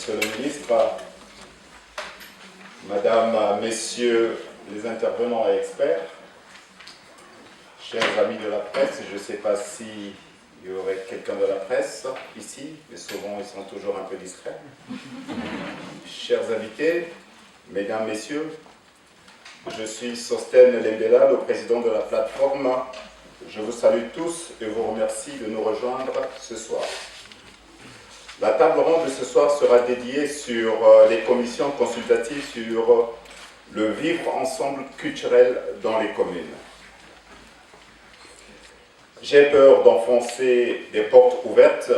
Monsieur le ministre, Madame, Messieurs les intervenants et experts, chers amis de la presse, je ne sais pas s'il y aurait quelqu'un de la presse ici, mais souvent ils sont toujours un peu discrets. Chers invités, Mesdames, Messieurs, je suis Sostène Lembela, le président de la plateforme. Je vous salue tous et vous remercie de nous rejoindre ce soir. La table ronde de ce soir sera dédiée sur les commissions consultatives sur le vivre ensemble culturel dans les communes. J'ai peur d'enfoncer des portes ouvertes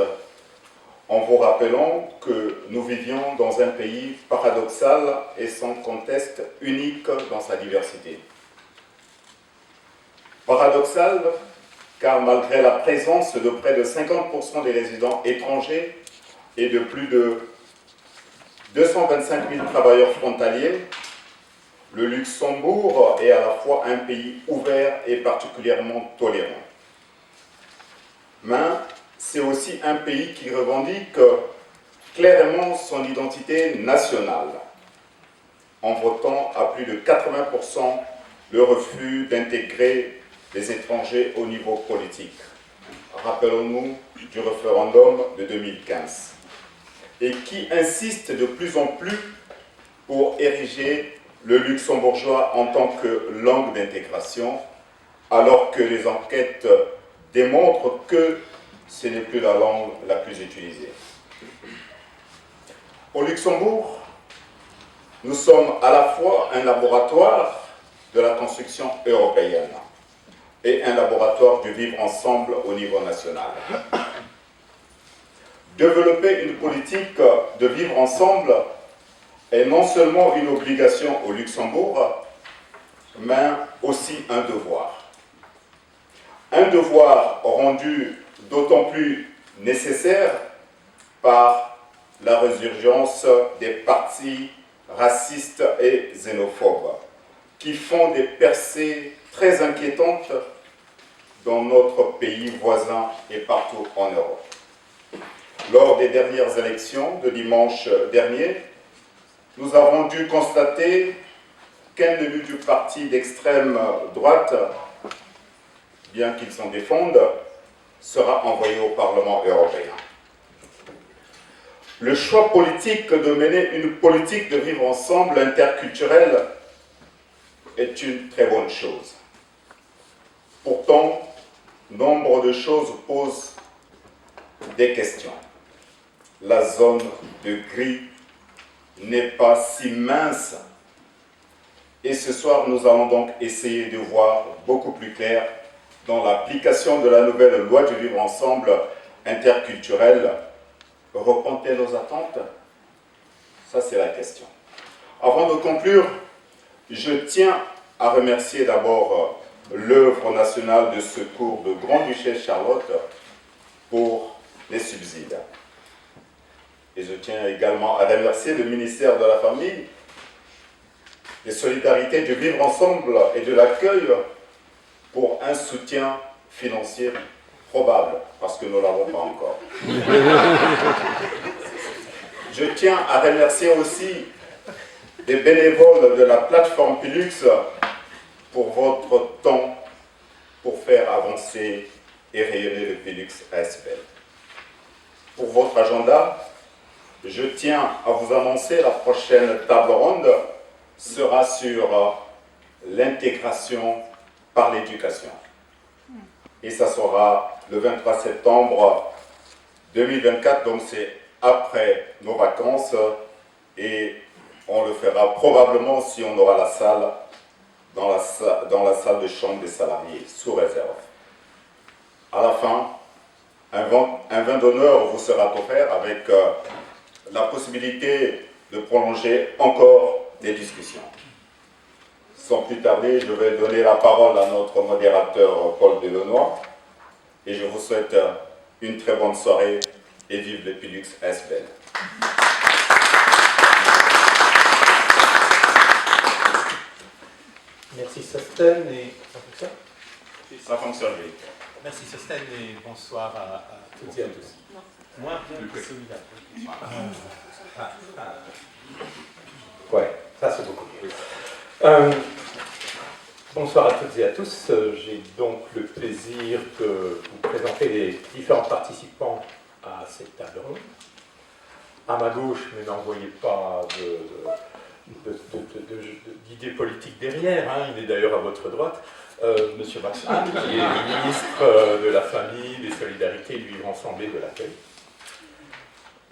en vous rappelant que nous vivions dans un pays paradoxal et sans conteste unique dans sa diversité. Paradoxal car malgré la présence de près de 50% des résidents étrangers et de plus de 225 000 travailleurs frontaliers, le Luxembourg est à la fois un pays ouvert et particulièrement tolérant. Mais c'est aussi un pays qui revendique clairement son identité nationale, en votant à plus de 80% le refus d'intégrer les étrangers au niveau politique. Rappelons-nous du référendum de 2015. Et qui insiste de plus en plus pour ériger le luxembourgeois en tant que langue d'intégration, alors que les enquêtes démontrent que ce n'est plus la langue la plus utilisée. Au Luxembourg, nous sommes à la fois un laboratoire de la construction européenne et un laboratoire du vivre ensemble au niveau national. Développer une politique de vivre ensemble est non seulement une obligation au Luxembourg, mais aussi un devoir. Un devoir rendu d'autant plus nécessaire par la résurgence des partis racistes et xénophobes qui font des percées très inquiétantes dans notre pays voisin et partout en Europe. Lors des dernières élections de dimanche dernier, nous avons dû constater qu'un élu du parti d'extrême droite, bien qu'il s'en défende, sera envoyé au Parlement européen. Le choix politique de mener une politique de vivre ensemble interculturelle est une très bonne chose. Pourtant, nombre de choses posent des questions. La zone de gris n'est pas si mince. Et ce soir, nous allons donc essayer de voir beaucoup plus clair dans l'application de la nouvelle loi du vivre ensemble interculturel. Repentez nos attentes? Ça, c'est la question. Avant de conclure, je tiens à remercier d'abord l'œuvre nationale de secours de Grand-Duchesse Charlotte pour les subsides. Et je tiens également à remercier le ministère de la Famille, des Solidarités, du Vivre Ensemble et de l'Accueil pour un soutien financier probable, parce que nous ne l'avons pas encore. Je tiens à remercier aussi les bénévoles de la plateforme Pilux pour votre temps pour faire avancer et rayonner le Pilux ASBL. Pour votre agenda, je tiens à vous annoncer la prochaine table ronde sera sur l'intégration par l'éducation. Et ça sera le 23 septembre 2024, donc c'est après nos vacances, et on le fera probablement si on aura la salle dans la salle de chambre des salariés, sous réserve. À la fin, un vin d'honneur vous sera offert avec la possibilité de prolonger encore des discussions. Sans plus tarder, je vais donner la parole à notre modérateur Paul Delenoy et je vous souhaite une très bonne soirée et vive le Pilux ASBL. Merci Sostène et ça fonctionne? Ça fonctionne, oui. Merci Sostène et bonsoir à toutes et à tous. Moins bien que celui-là. Ouais, ça c'est beaucoup mieux. Bonsoir à toutes et à tous. J'ai donc le plaisir de vous présenter les différents participants à cette table ronde. À ma gauche, mais n'envoyez pas d'idées politiques derrière, hein. Il est d'ailleurs à votre droite, Monsieur Max Hahn, qui est ministre de la Famille, des Solidarités, du Vivre Ensemble et de l'Accueil.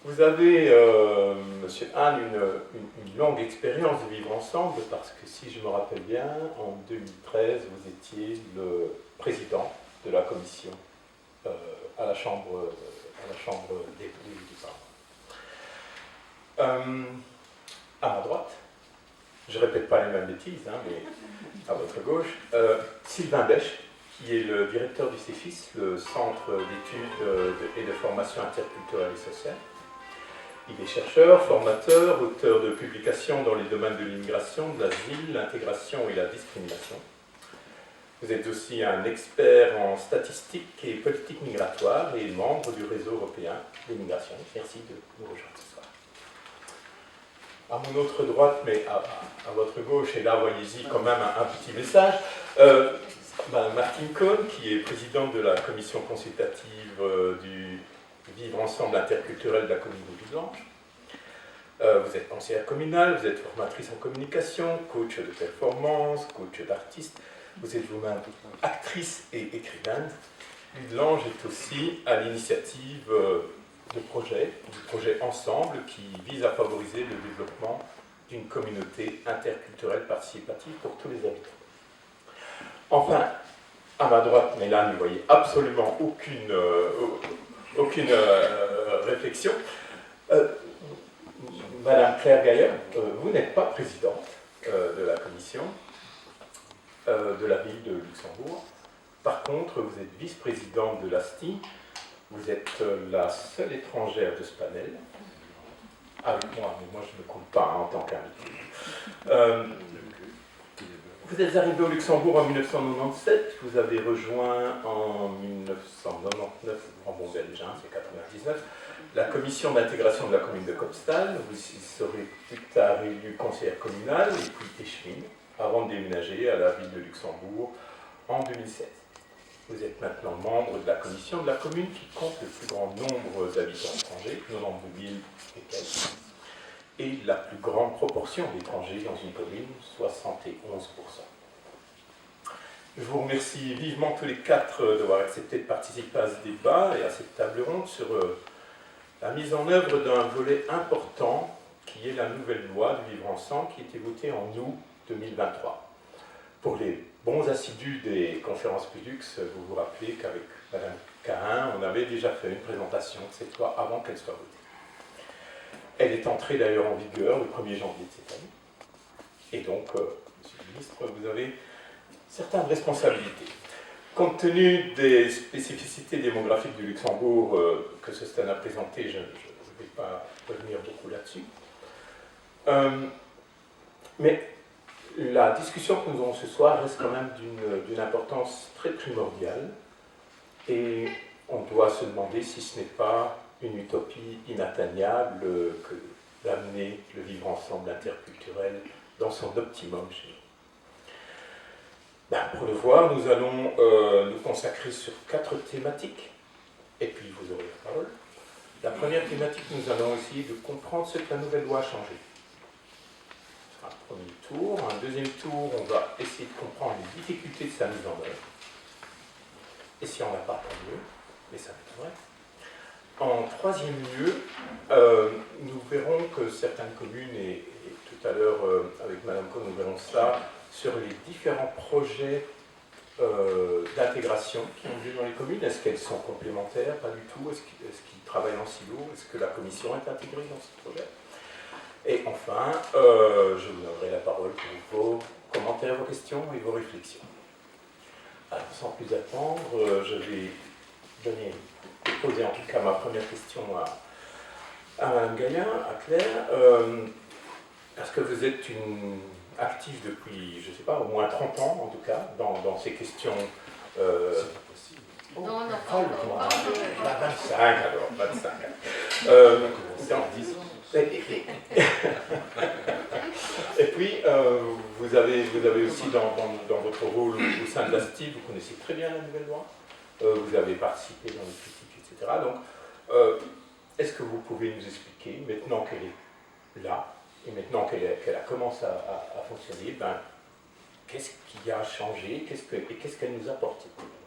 Vous avez, Monsieur Hahn, une longue expérience de vivre ensemble, parce que si je me rappelle bien, en 2013, vous étiez le président de la commission à la Chambre des Parlement. À ma droite, je ne répète pas les mêmes bêtises, hein, mais à votre gauche, Sylvain Bèche, qui est le directeur du CEFIS, le Centre d'études et de formation interculturelle et sociale. Il est chercheur, formateur, auteur de publications dans les domaines de l'immigration, de l'asile, l'intégration et la discrimination. Vous êtes aussi un expert en statistiques et politique migratoire et membre du réseau européen des migrations. Merci de nous rejoindre ce soir. À mon autre droite, mais à votre gauche, et là, voyez-y quand même un petit message, Madame Martine Cohn, qui est présidente de la commission consultative du Vivre Ensemble interculturel de la commune de Vidange. Vous êtes conseillère communale, vous êtes formatrice en communication, coach de performance, coach d'artiste. Vous êtes vous-même actrice et écrivaine. Vidange est aussi à l'initiative du projet Ensemble, qui vise à favoriser le développement d'une communauté interculturelle participative pour tous les habitants. Enfin, à ma droite, mais là, ne voyez absolument aucune réflexion. Madame Claire Gaillard, vous n'êtes pas présidente de la commission de la ville de Luxembourg. Par contre, vous êtes vice-présidente de l'ASTI. Vous êtes la seule étrangère de ce panel. Avec moi, mais moi je ne compte pas en tant qu'invité. Vous êtes arrivé au Luxembourg en 1997, vous avez rejoint en 1999, en bon belge, c'est 99, la commission d'intégration de la commune de Kopstal. Vous serez plus tard élu conseillère communale et puis échevine, avant de déménager à la ville de Luxembourg en 2007. Vous êtes maintenant membre de la commission de la commune qui compte le plus grand nombre d'habitants étrangers, 92 000 et quelques, et la plus grande proportion d'étrangers dans une commune, 71%. Je vous remercie vivement tous les quatre d'avoir accepté de participer à ce débat et à cette table ronde sur la mise en œuvre d'un volet important qui est la nouvelle loi de Vivre Ensemble qui a été votée en août 2023. Pour les bons assidus des conférences PUDUX, vous vous rappelez qu'avec Mme Cahin, on avait déjà fait une présentation de cette loi avant qu'elle soit votée. Elle est entrée d'ailleurs en vigueur le 1er janvier de cette année. Et donc, Monsieur le Ministre, vous avez certaines responsabilités. Compte tenu des spécificités démographiques du Luxembourg que ce stand a présenté, je ne vais pas revenir beaucoup là-dessus. Mais la discussion que nous aurons ce soir reste quand même d'une importance très primordiale et on doit se demander si ce n'est pas une utopie inatteignable que d'amener le vivre ensemble interculturel dans son optimum chez nous. Pour le voir, nous allons nous consacrer sur 4 thématiques et puis vous aurez la parole. La première thématique, nous allons essayer de comprendre ce que la nouvelle loi a changé. Un premier tour. Un deuxième tour, on va essayer de comprendre les difficultés de sa mise en œuvre. Et si on n'a pas, tant mieux, mais ça m'étonnerait. En troisième lieu, nous verrons que certaines communes, et tout à l'heure avec Mme Cohn, nous verrons ça, sur les différents projets d'intégration qui ont lieu dans les communes. Est-ce qu'elles sont complémentaires? Pas du tout. Est-ce qu'ils travaillent en silo? Est-ce que la commission est intégrée dans ce projet? Et enfin, je vous donnerai la parole pour vos commentaires, vos questions et vos réflexions. Alors, sans plus attendre, je vais poser en tout cas ma première question à Mme Gaillin, à Claire. Parce que vous êtes une active depuis, je ne sais pas, au moins 30 ans en tout cas, dans ces questions. C'est pas possible. Non, 25 alors, 25. Et puis, vous avez aussi dans votre rôle au sein de l'ASTI, vous connaissez très bien la nouvelle loi, vous avez participé dans les critiques, etc. Donc, est-ce que vous pouvez nous expliquer, maintenant qu'elle est là, et maintenant qu'elle a commencé à fonctionner, ben, qu'est-ce qui a changé, qu'est-ce qu'elle nous apporte cette nouvelle loi?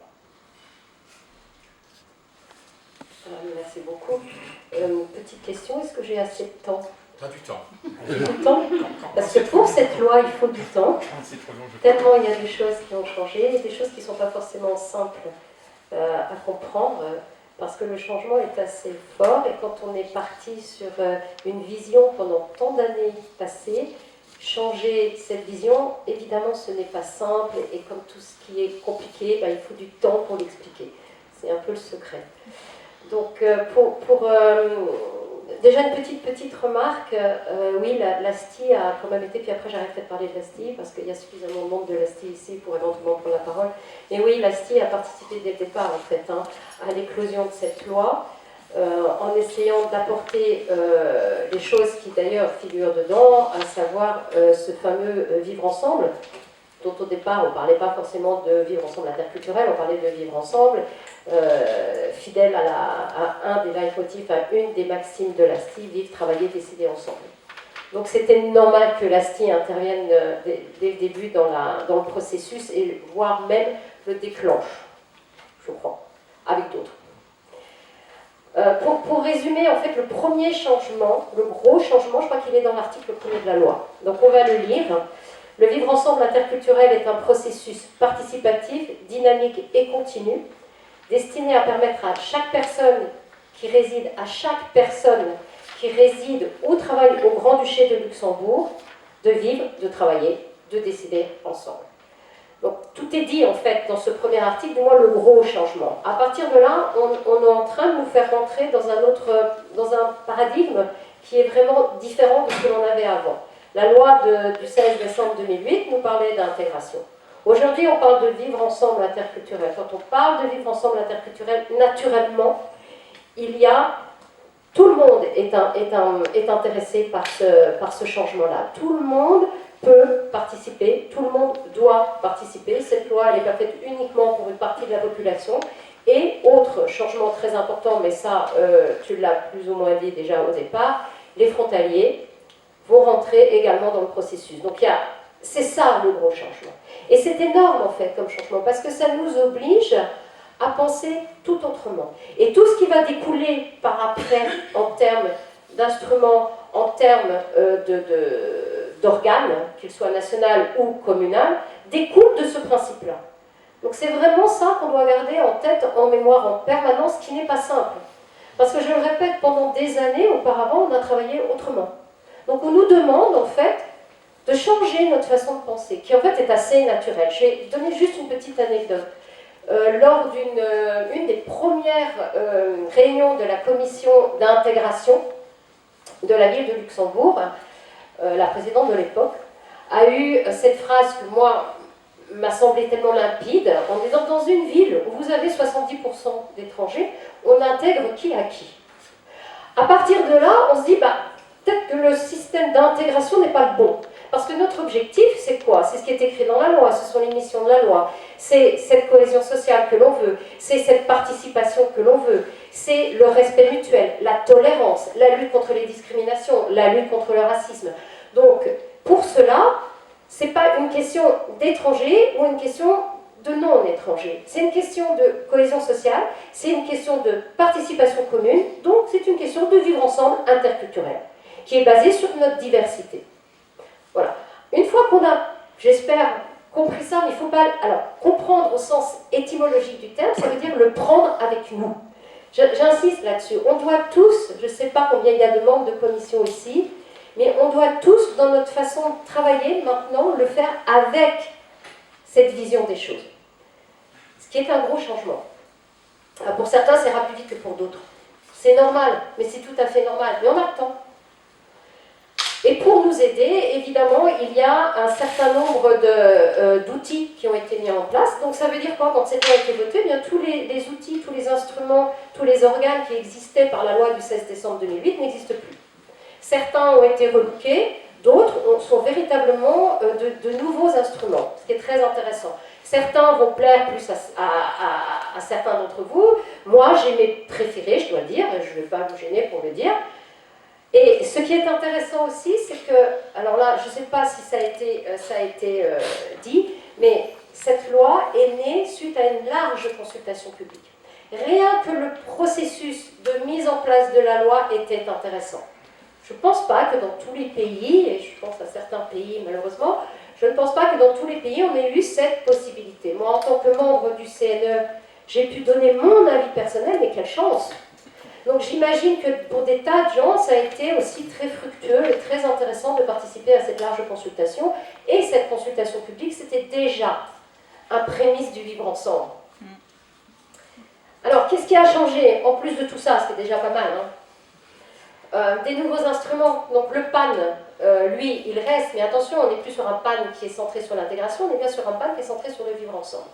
Merci beaucoup. Petite question, est-ce que j'ai assez de temps? Pas du temps. Du temps? Parce que pour cette loi, il faut du temps. Tellement il y a des choses qui ont changé, et des choses qui ne sont pas forcément simples à comprendre, parce que le changement est assez fort, et quand on est parti sur une vision pendant tant d'années passées, changer cette vision, évidemment, ce n'est pas simple, et comme tout ce qui est compliqué, ben, il faut du temps pour l'expliquer. C'est un peu le secret. Donc, déjà une petite remarque, oui, l'ASTI a quand même été, puis après j'arrête de parler de l'ASTI, parce qu'il y a suffisamment de monde de l'ASTI ici pour éventuellement prendre la parole. Et oui, l'ASTI a participé dès le départ, en fait, à l'éclosion de cette loi, en essayant d'apporter les choses qui d'ailleurs figurent dedans, à savoir ce fameux vivre ensemble, dont au départ on ne parlait pas forcément de vivre ensemble interculturel, on parlait de vivre ensemble, fidèle à un des leitmotifs, à une des maximes de l'ASTI, vivre, travailler, décider ensemble. Donc c'était normal que l'ASTI intervienne dès le début dans le processus, et voire même le déclenche, je crois, avec d'autres. Pour résumer, en fait, le premier changement, le gros changement, je crois qu'il est dans l'article 1er de la loi. Donc on va le lire. Le vivre ensemble interculturel est un processus participatif, dynamique et continu, destiné à permettre à chaque personne qui réside ou travaille au Grand-Duché de Luxembourg de vivre, de travailler, de décider ensemble. Donc tout est dit en fait dans ce premier article, du moins le gros changement. À partir de là, on est en train de nous faire rentrer dans un paradigme qui est vraiment différent de ce que l'on avait avant. La loi du 16 décembre 2008 nous parlait d'intégration. Aujourd'hui, on parle de vivre ensemble interculturel. Quand on parle de vivre ensemble interculturel, naturellement, tout le monde est intéressé par ce changement-là. Tout le monde peut participer, tout le monde doit participer. Cette loi, elle n'est pas faite uniquement pour une partie de la population. Et autre changement très important, mais ça, tu l'as plus ou moins dit déjà au départ, les frontaliers vont rentrer également dans le processus. Donc c'est ça le gros changement. Et c'est énorme en fait comme changement, parce que ça nous oblige à penser tout autrement. Et tout ce qui va découler par après en termes d'instruments, en termes d'organes, qu'ils soient national ou communal, découle de ce principe-là. Donc c'est vraiment ça qu'on doit garder en tête, en mémoire, en permanence, qui n'est pas simple. Parce que je le répète, pendant des années auparavant, on a travaillé autrement. Donc on nous demande en fait de changer notre façon de penser, qui en fait est assez naturelle. Je vais donner juste une petite anecdote. Lors d'une des premières réunions de la commission d'intégration de la ville de Luxembourg, la présidente de l'époque a eu cette phrase que moi m'a semblé tellement limpide, en disant: dans une ville où vous avez 70% d'étrangers, on intègre qui à qui. À partir de là, on se dit, peut-être que le système d'intégration n'est pas le bon. Parce que notre objectif, c'est quoi? C'est ce qui est écrit dans la loi, ce sont les missions de la loi, c'est cette cohésion sociale que l'on veut, c'est cette participation que l'on veut, c'est le respect mutuel, la tolérance, la lutte contre les discriminations, la lutte contre le racisme. Donc, pour cela, ce n'est pas une question d'étrangers ou une question de non-étrangers. C'est une question de cohésion sociale, c'est une question de participation commune, donc c'est une question de vivre ensemble interculturel, qui est basée sur notre diversité. Voilà. Une fois qu'on a, j'espère, compris ça, mais il ne faut pas comprendre au sens étymologique du terme, ça veut dire le prendre avec nous. J'insiste là-dessus. On doit tous, je ne sais pas combien il y a de membres de commission ici, mais on doit tous, dans notre façon de travailler maintenant, le faire avec cette vision des choses. Ce qui est un gros changement. Alors pour certains, ça ira plus vite que pour d'autres. C'est normal, mais c'est tout à fait normal. Mais on a le temps. Et pour nous aider, évidemment, il y a un certain nombre d'outils qui ont été mis en place. Donc ça veut dire quoi? Quand cette loi a été votée, eh bien, tous les outils, tous les instruments, tous les organes qui existaient par la loi du 16 décembre 2008 n'existent plus. Certains ont été relookés, d'autres sont véritablement de nouveaux instruments, ce qui est très intéressant. Certains vont plaire plus à certains d'entre vous. Moi, j'ai mes préférés, je dois le dire, et je ne vais pas vous gêner pour le dire. Et ce qui est intéressant aussi, c'est que, alors là, je ne sais pas si ça a été dit, mais cette loi est née suite à une large consultation publique. Rien que le processus de mise en place de la loi était intéressant. Je ne pense pas que dans tous les pays, et je pense à certains pays malheureusement, je ne pense pas que dans tous les pays on ait eu cette possibilité. Moi, en tant que membre du CNE, j'ai pu donner mon avis personnel, mais quelle chance! Donc j'imagine que pour des tas de gens, ça a été aussi très fructueux et très intéressant de participer à cette large consultation. Et cette consultation publique, c'était déjà un prémisse du vivre ensemble. Alors, qu'est-ce qui a changé en plus de tout ça? C'était déjà pas mal, hein. Des nouveaux instruments, donc le PAN, lui, il reste, mais attention, on n'est plus sur un PAN qui est centré sur l'intégration, on est bien sur un PAN qui est centré sur le vivre ensemble.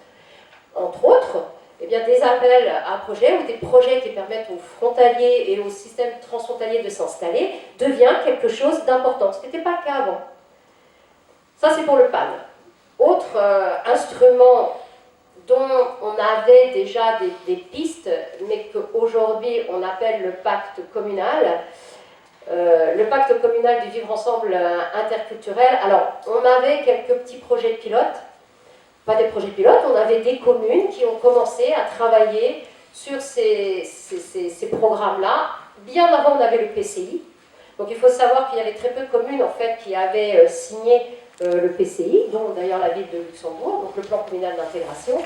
Entre autres, eh bien, des appels à projets ou des projets qui permettent aux frontaliers et aux systèmes transfrontaliers de s'installer devient quelque chose d'important, ce qui n'était pas le cas avant. Ça, c'est pour le PAN. Autre instrument dont on avait déjà des pistes, mais qu'aujourd'hui on appelle le pacte communal. Le pacte communal du vivre ensemble interculturel. Alors, on avait quelques petits projets pilotes, pas des projets pilotes, on avait des communes qui ont commencé à travailler sur ces programmes-là. Bien avant, on avait le PCI. Donc, il faut savoir qu'il y avait très peu de communes en fait qui avaient signé le PCI, dont d'ailleurs la ville de Luxembourg, donc le plan communal d'intégration.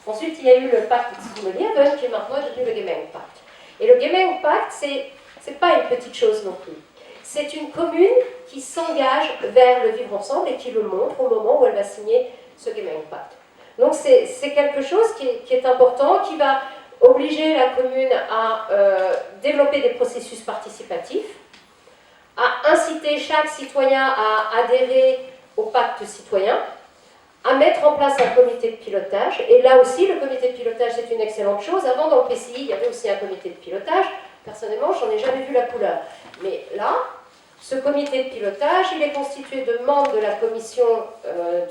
Ensuite, il y a eu le pacte Tzimmelierden, qui est maintenant devenu le Gemeinpact. Et le Gemeinpact, c'est pas une petite chose non plus. C'est une commune qui s'engage vers le vivre ensemble et qui le montre au moment où elle va signer ce Gemeinpact. Donc c'est quelque chose qui est important, qui va obliger la commune à développer des processus participatifs, à inciter chaque citoyen à adhérer au pacte citoyen, à mettre en place un comité de pilotage. Et là aussi, le comité de pilotage, c'est une excellente chose. Avant, dans le PCI, il y avait aussi un comité de pilotage. Personnellement, j'en ai jamais vu la couleur. Mais là, ce comité de pilotage, il est constitué de membres de la commission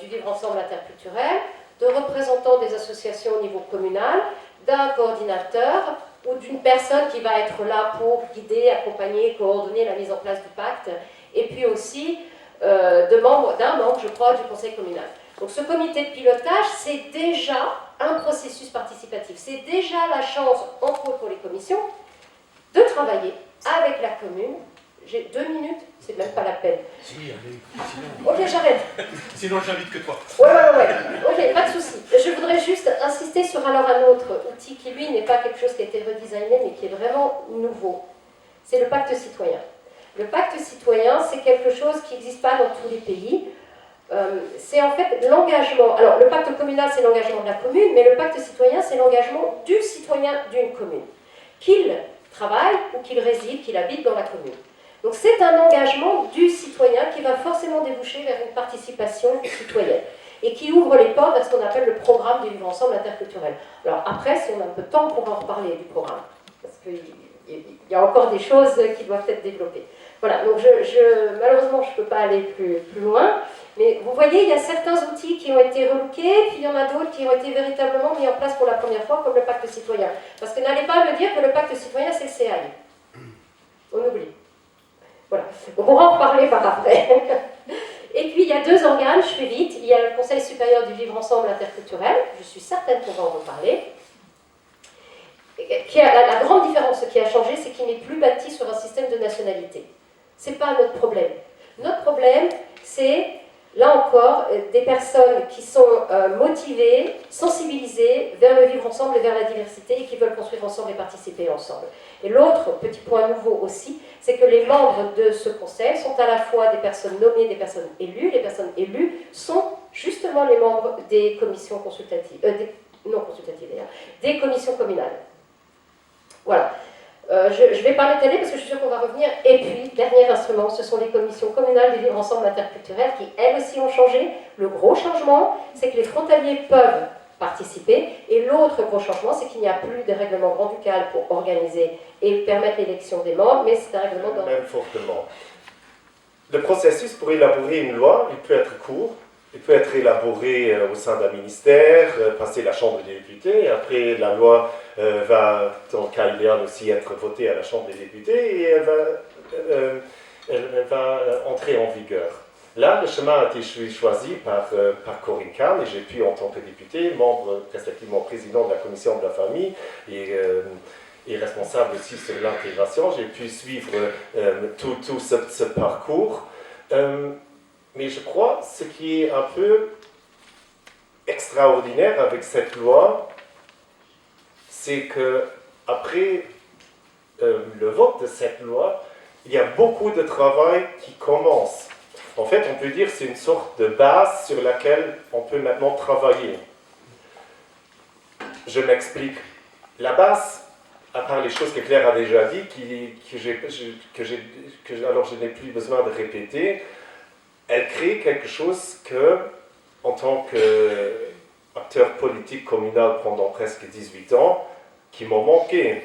du vivre ensemble interculturel, de représentants des associations au niveau communal, d'un coordinateur ou d'une personne qui va être là pour guider, accompagner, coordonner la mise en place du pacte, et puis aussi d'un membre, je crois, du conseil communal. Donc ce comité de pilotage, c'est déjà un processus participatif. C'est déjà la chance, entre autres pour les commissions, de travailler avec la commune. J'ai 2 minutes, c'est même pas la peine. Si, allez, sinon... Ok, j'arrête. Sinon, j'invite que toi. Ouais. Ok, pas de souci. Je voudrais juste insister sur alors un autre outil qui, lui, n'est pas quelque chose qui a été redesigné, mais qui est vraiment nouveau. C'est le pacte citoyen. Le pacte citoyen, c'est quelque chose qui n'existe pas dans tous les pays. C'est en fait l'engagement. Alors, le pacte communal, c'est l'engagement de la commune, mais le pacte citoyen, c'est l'engagement du citoyen d'une commune. Qu'il travaille ou qu'il réside, qu'il habite dans la commune. Donc, c'est un engagement du citoyen qui va forcément déboucher vers une participation citoyenne et qui ouvre les portes à ce qu'on appelle le programme du vivre ensemble interculturel. Alors, après, si on a un peu de temps, on pourra en reparler du programme, parce qu'il y a encore des choses qui doivent être développées. Voilà, donc malheureusement, je ne peux pas aller plus loin. Mais vous voyez, il y a certains outils qui ont été relookés, puis il y en a d'autres qui ont été véritablement mis en place pour la première fois, comme le pacte citoyen. Parce que n'allez pas me dire que le pacte citoyen, c'est le CAI. On oublie. Voilà. On pourra en reparler par après. Et puis, il y a 2 organes, je fais vite. Il y a le Conseil supérieur du vivre ensemble interculturel. Je suis certaine qu'on va en reparler. La grande différence, ce qui a changé, c'est qu'il n'est plus bâti sur un système de nationalité. Ce n'est pas notre problème. Notre problème, c'est... Là encore, des personnes qui sont motivées, sensibilisées vers le vivre ensemble et vers la diversité et qui veulent construire ensemble et participer ensemble. Et l'autre petit point nouveau aussi, c'est que les membres de ce conseil sont à la fois des personnes nommées, des personnes élues. Les personnes élues sont justement les membres des commissions consultatives, non consultatives d'ailleurs, des commissions communales. Voilà. Je ne vais pas m'étaler parce que je suis sûre qu'on va revenir. Et puis, dernier instrument, ce sont les commissions communales du vivre ensemble interculturel qui, elles aussi, ont changé. Le gros changement, c'est que les frontaliers peuvent participer. Et l'autre gros changement, c'est qu'il n'y a plus de règlement grand-ducal pour organiser et permettre l'élection des membres, mais c'est un règlement... Même fortement. le processus pour élaborer une loi, il peut être court, il peut être élaboré au sein d'un ministère, passer la Chambre des députés, et après la loi va, dans le cas idéal aussi, être votée à la Chambre des députés, et elle va entrer en vigueur. Là, le chemin a été choisi par Corinne Kahn, et j'ai pu, en tant que député, membre, respectivement président de la Commission de la famille, et responsable aussi sur l'intégration, j'ai pu suivre tout ce parcours. Mais je crois ce qui est un peu extraordinaire avec cette loi, c'est qu'après le vote de cette loi, il y a beaucoup de travail qui commence. En fait, on peut dire que c'est une sorte de base sur laquelle on peut maintenant travailler. Je m'explique. La base, à part les choses que Claire a déjà dit, alors je n'ai plus besoin de répéter, elle crée quelque chose que, en tant qu'acteur politique communal pendant presque 18 ans, qui m'a manqué.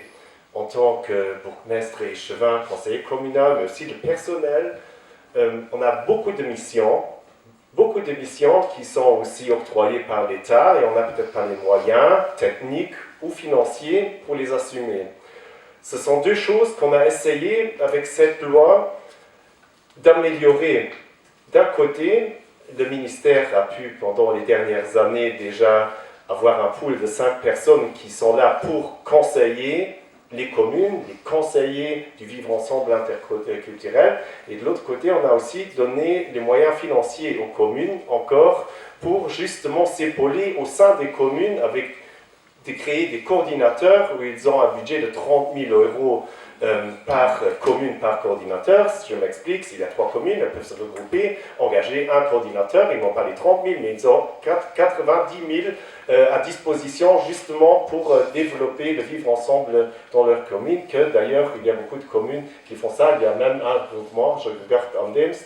En tant que bourgmestre et échevin, conseiller communal, mais aussi le personnel, on a beaucoup de missions qui sont aussi octroyées par l'État, et on n'a peut-être pas les moyens techniques ou financiers pour les assumer. Ce sont deux choses qu'on a essayé avec cette loi d'améliorer. D'un côté, le ministère a pu, pendant les dernières années, déjà avoir un pool de 5 personnes qui sont là pour conseiller les communes, les conseillers du vivre ensemble interculturel. Et de l'autre côté, on a aussi donné les moyens financiers aux communes, encore, pour justement s'épauler au sein des communes de créer des coordinateurs où ils ont un budget de 30 000 € par commune, par coordinateur. Je m'explique, s'il y a 3 communes, elles peuvent se regrouper, engager un coordinateur, ils n'ont pas les 30 000, mais ils ont 90 000 à disposition justement pour développer le vivre ensemble dans leur commune, que d'ailleurs il y a beaucoup de communes qui font ça. Il y a même un groupement, je regarde Andems,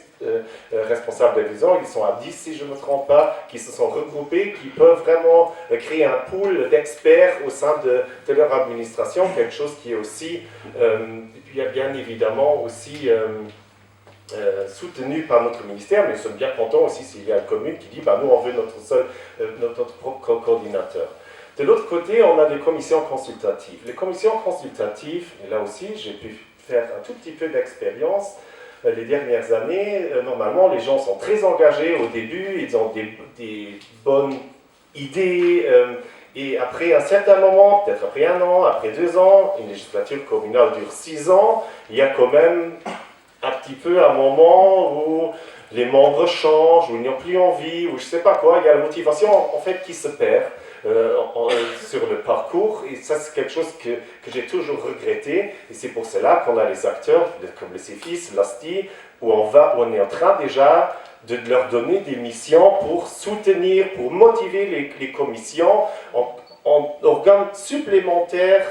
responsable de maison, ils sont à 10 si je ne me trompe pas, qui se sont regroupés, qui peuvent vraiment créer un pool d'experts au sein de leur administration, quelque chose qui est aussi, il y a bien évidemment aussi soutenu par notre ministère, mais nous sommes bien contents aussi s'il y a une commune qui dit nous on veut notre propre coordinateur. De l'autre côté, on a des commissions consultatives. Les commissions consultatives, et là aussi j'ai pu faire un tout petit peu d'expérience les dernières années. Normalement les gens sont très engagés au début, ils ont des bonnes idées, et après un certain moment, peut-être après 1 an, après 2 ans, une législature communale dure 6 ans, il y a quand même un petit peu un moment où les membres changent, où ils n'ont plus envie, ou je ne sais pas quoi, il y a la motivation en fait qui se perd sur le parcours, et ça c'est quelque chose que j'ai toujours regretté, et c'est pour cela qu'on a les acteurs comme le CEFIS, l'ASTI, où on est en train déjà de leur donner des missions pour soutenir, pour motiver les commissions en organes supplémentaires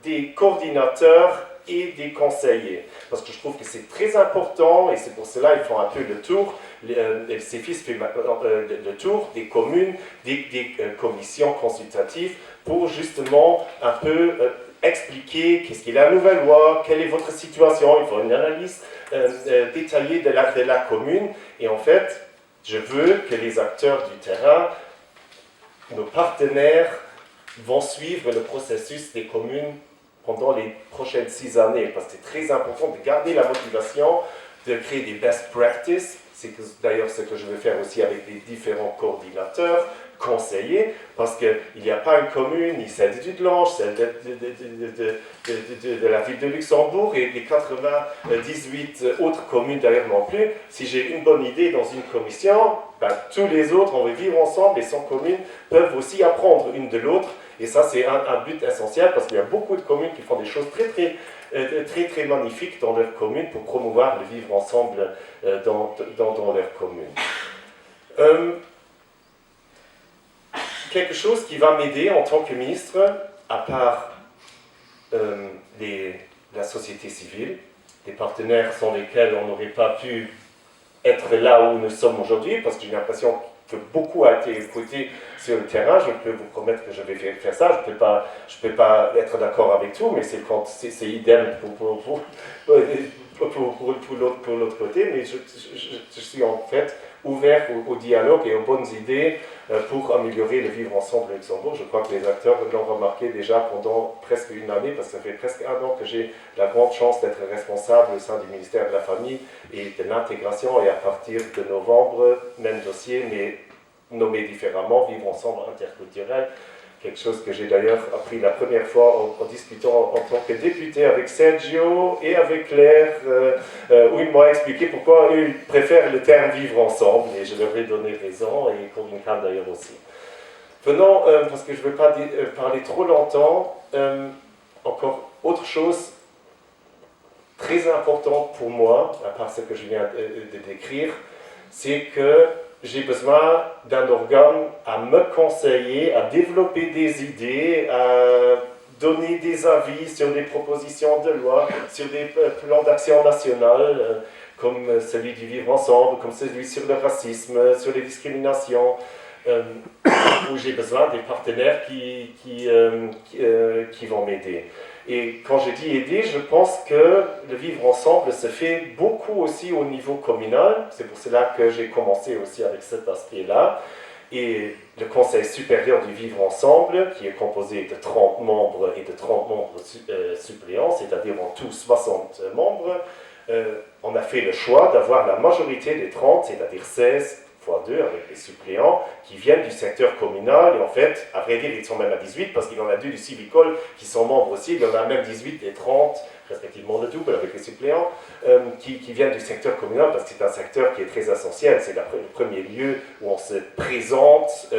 des coordinateurs et des conseillers. Parce que je trouve que c'est très important, et c'est pour cela qu'ils font un peu le tour. Le CEFIS fait le tour des communes, des commissions consultatives, pour justement un peu expliquer qu'est-ce qu'est la nouvelle loi, quelle est votre situation. Il faut une analyse détaillée de la commune. Et en fait, je veux que les acteurs du terrain, nos partenaires, vont suivre le processus des communes pendant les prochaines 6 années, parce que c'est très important de garder la motivation, de créer des best practices. C'est d'ailleurs ce que je vais faire aussi avec les différents coordinateurs, conseillers, parce qu'il n'y a pas une commune, ni celle du Lange, celle de la ville de Luxembourg, et les 98 autres communes d'ailleurs non plus. Si j'ai une bonne idée dans une commission, tous les autres, on va vivre ensemble, et 100 communes peuvent aussi apprendre une de l'autre. Et ça, c'est un but essentiel, parce qu'il y a beaucoup de communes qui font des choses très magnifiques dans leur commune pour promouvoir le vivre ensemble dans leur commune. Quelque chose qui va m'aider en tant que ministre, à part la société civile, les partenaires sans lesquels on n'aurait pas pu être là où nous sommes aujourd'hui, parce que j'ai l'impression que beaucoup a été écouté sur le terrain. Je peux vous promettre que je vais faire ça. Je peux pas être d'accord avec tout, mais c'est idem pour l'autre côté, mais je suis en fait ouvert au dialogue et aux bonnes idées pour améliorer le vivre ensemble au Luxembourg. Je crois que les acteurs l'ont remarqué déjà pendant presque une année, parce que ça fait presque un an que j'ai la grande chance d'être responsable au sein du ministère de la Famille et de l'intégration, et à partir de novembre, même dossier, mais nommé différemment, vivre ensemble interculturel. Quelque chose que j'ai d'ailleurs appris la première fois en discutant en tant que député avec Sergio et avec Claire, où il m'a expliqué pourquoi eux, ils préfèrent le terme vivre ensemble, et je leur ai donné raison, et Colin Kahn d'ailleurs aussi. Venons, parce que je ne veux pas parler trop longtemps, encore autre chose très importante pour moi, à part ce que je viens de décrire, c'est que j'ai besoin d'un organe à me conseiller, à développer des idées, à donner des avis sur des propositions de loi, sur des plans d'action nationale, comme celui du vivre ensemble, comme celui sur le racisme, sur les discriminations, où j'ai besoin des partenaires qui vont m'aider. Et quand je dis aider, je pense que le vivre ensemble se fait beaucoup aussi au niveau communal. C'est pour cela que j'ai commencé aussi avec cet aspect-là. Et le Conseil supérieur du vivre ensemble, qui est composé de 30 membres et de 30 membres suppléants, c'est-à-dire en tout 60 membres, on a fait le choix d'avoir la majorité des 30, c'est-à-dire 16 fois 2 avec les suppléants, qui viennent du secteur communal, et en fait, à vrai dire, ils sont même à 18, parce qu'il y en a 2 du Civicol qui sont membres aussi, il y en a même 18 et 30, respectivement le double avec les suppléants, qui viennent du secteur communal, parce que c'est un secteur qui est très essentiel, c'est le premier lieu où on se présente,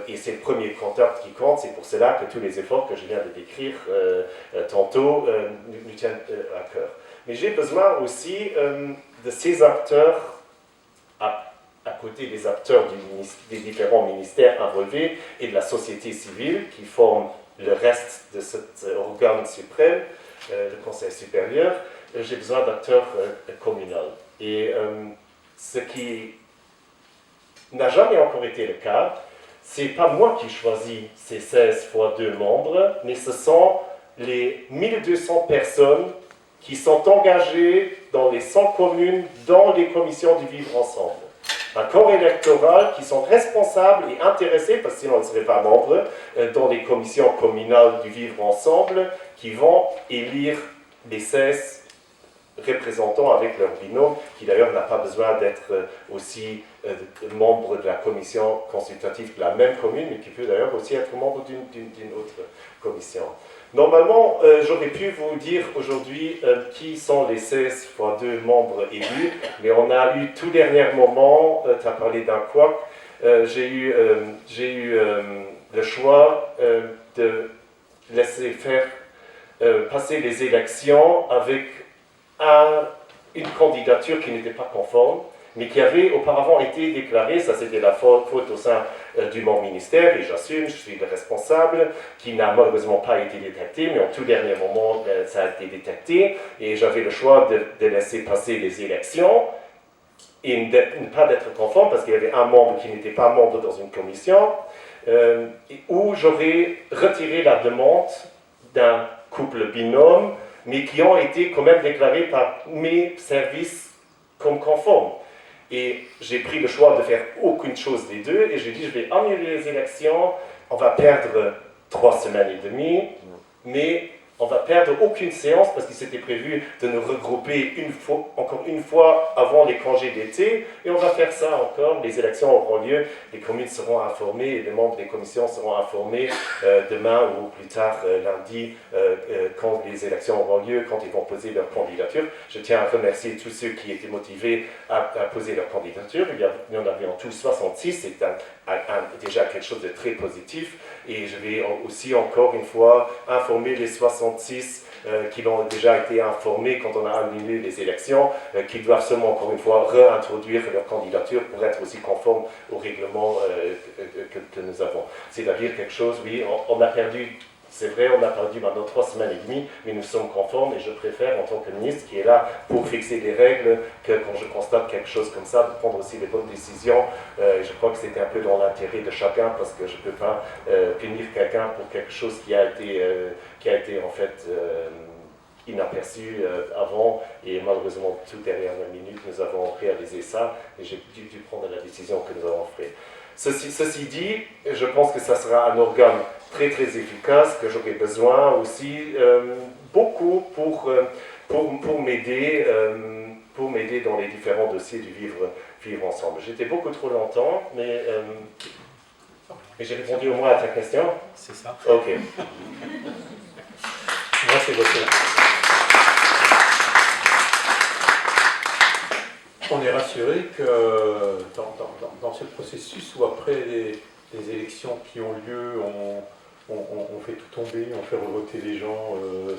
et c'est le premier contact qui compte, c'est pour cela que tous les efforts que je viens de décrire tantôt nous tiennent à cœur. Mais j'ai besoin aussi de ces acteurs à côté des acteurs des différents ministères à relever et de la société civile qui forment le reste de cet organe suprême, le Conseil supérieur, j'ai besoin d'acteurs communaux. Et ce qui n'a jamais encore été le cas, c'est pas moi qui choisis ces 16 fois 2 membres, mais ce sont les 1200 personnes qui sont engagées dans les 100 communes, dans les commissions du vivre ensemble. Un corps électoral qui sont responsables et intéressés, parce que sinon ils ne seraient pas membres, dans les commissions communales du vivre ensemble, qui vont élire les 16 représentants avec leur binôme, qui d'ailleurs n'a pas besoin d'être aussi membre de la commission consultative de la même commune, mais qui peut d'ailleurs aussi être membre d'une autre commission. Normalement, j'aurais pu vous dire aujourd'hui qui sont les 16 fois 2 membres élus, mais on a eu tout dernier moment, tu as parlé d'un couac, j'ai eu le choix de laisser faire passer les élections avec une candidature qui n'était pas conforme, mais qui avait auparavant été déclarée, ça c'était la faute au sein du mon ministère, et j'assume, je suis le responsable, qui n'a malheureusement pas été détecté, mais en tout dernier moment, ça a été détecté, et j'avais le choix de laisser passer les élections, et ne pas d'être conforme, parce qu'il y avait un membre qui n'était pas membre dans une commission, où j'aurais retiré la demande d'un couple binôme, mais qui ont été quand même déclarés par mes services comme conformes. Et j'ai pris le choix de faire aucune chose des deux, et j'ai dit, je vais annuler les élections, on va perdre 3 semaines et demie, mais on va perdre aucune séance, parce qu'il s'était prévu de nous regrouper encore une fois avant les congés d'été, et on va faire ça encore, les élections auront lieu, les communes seront informées, et les membres des commissions seront informés demain ou plus tard lundi, quand les élections auront lieu, quand ils vont poser leur candidature. Je tiens à remercier tous ceux qui étaient motivés à poser leur candidature. Il y en avait en tout 66, c'est déjà quelque chose de très positif, et je vais aussi encore une fois informer les 66 qui ont déjà été informés quand on a annulé les élections, qui doivent seulement encore une fois réintroduire leur candidature pour être aussi conformes au règlement que nous avons. C'est-à-dire quelque chose, oui, on a perdu. C'est vrai, on a perdu maintenant 3 semaines et demie, mais nous sommes conformes, et je préfère, en tant que ministre qui est là pour fixer des règles, que quand je constate quelque chose comme ça, de prendre aussi les bonnes décisions. Je crois que c'était un peu dans l'intérêt de chacun, parce que je ne peux pas punir quelqu'un pour quelque chose qui a été en fait inaperçu avant, et malheureusement, tout derrière la minute, nous avons réalisé ça, et j'ai dû prendre la décision que nous avons faite. Ceci dit, je pense que ça sera un organe très très efficace, que j'aurai besoin aussi beaucoup pour m'aider dans les différents dossiers du vivre ensemble. J'étais beaucoup trop longtemps, mais j'ai répondu au moins à ta question. C'est ça. Ok. Merci beaucoup. On est rassuré que dans ce processus où après les élections qui ont lieu, on fait tout tomber, on fait revoter les gens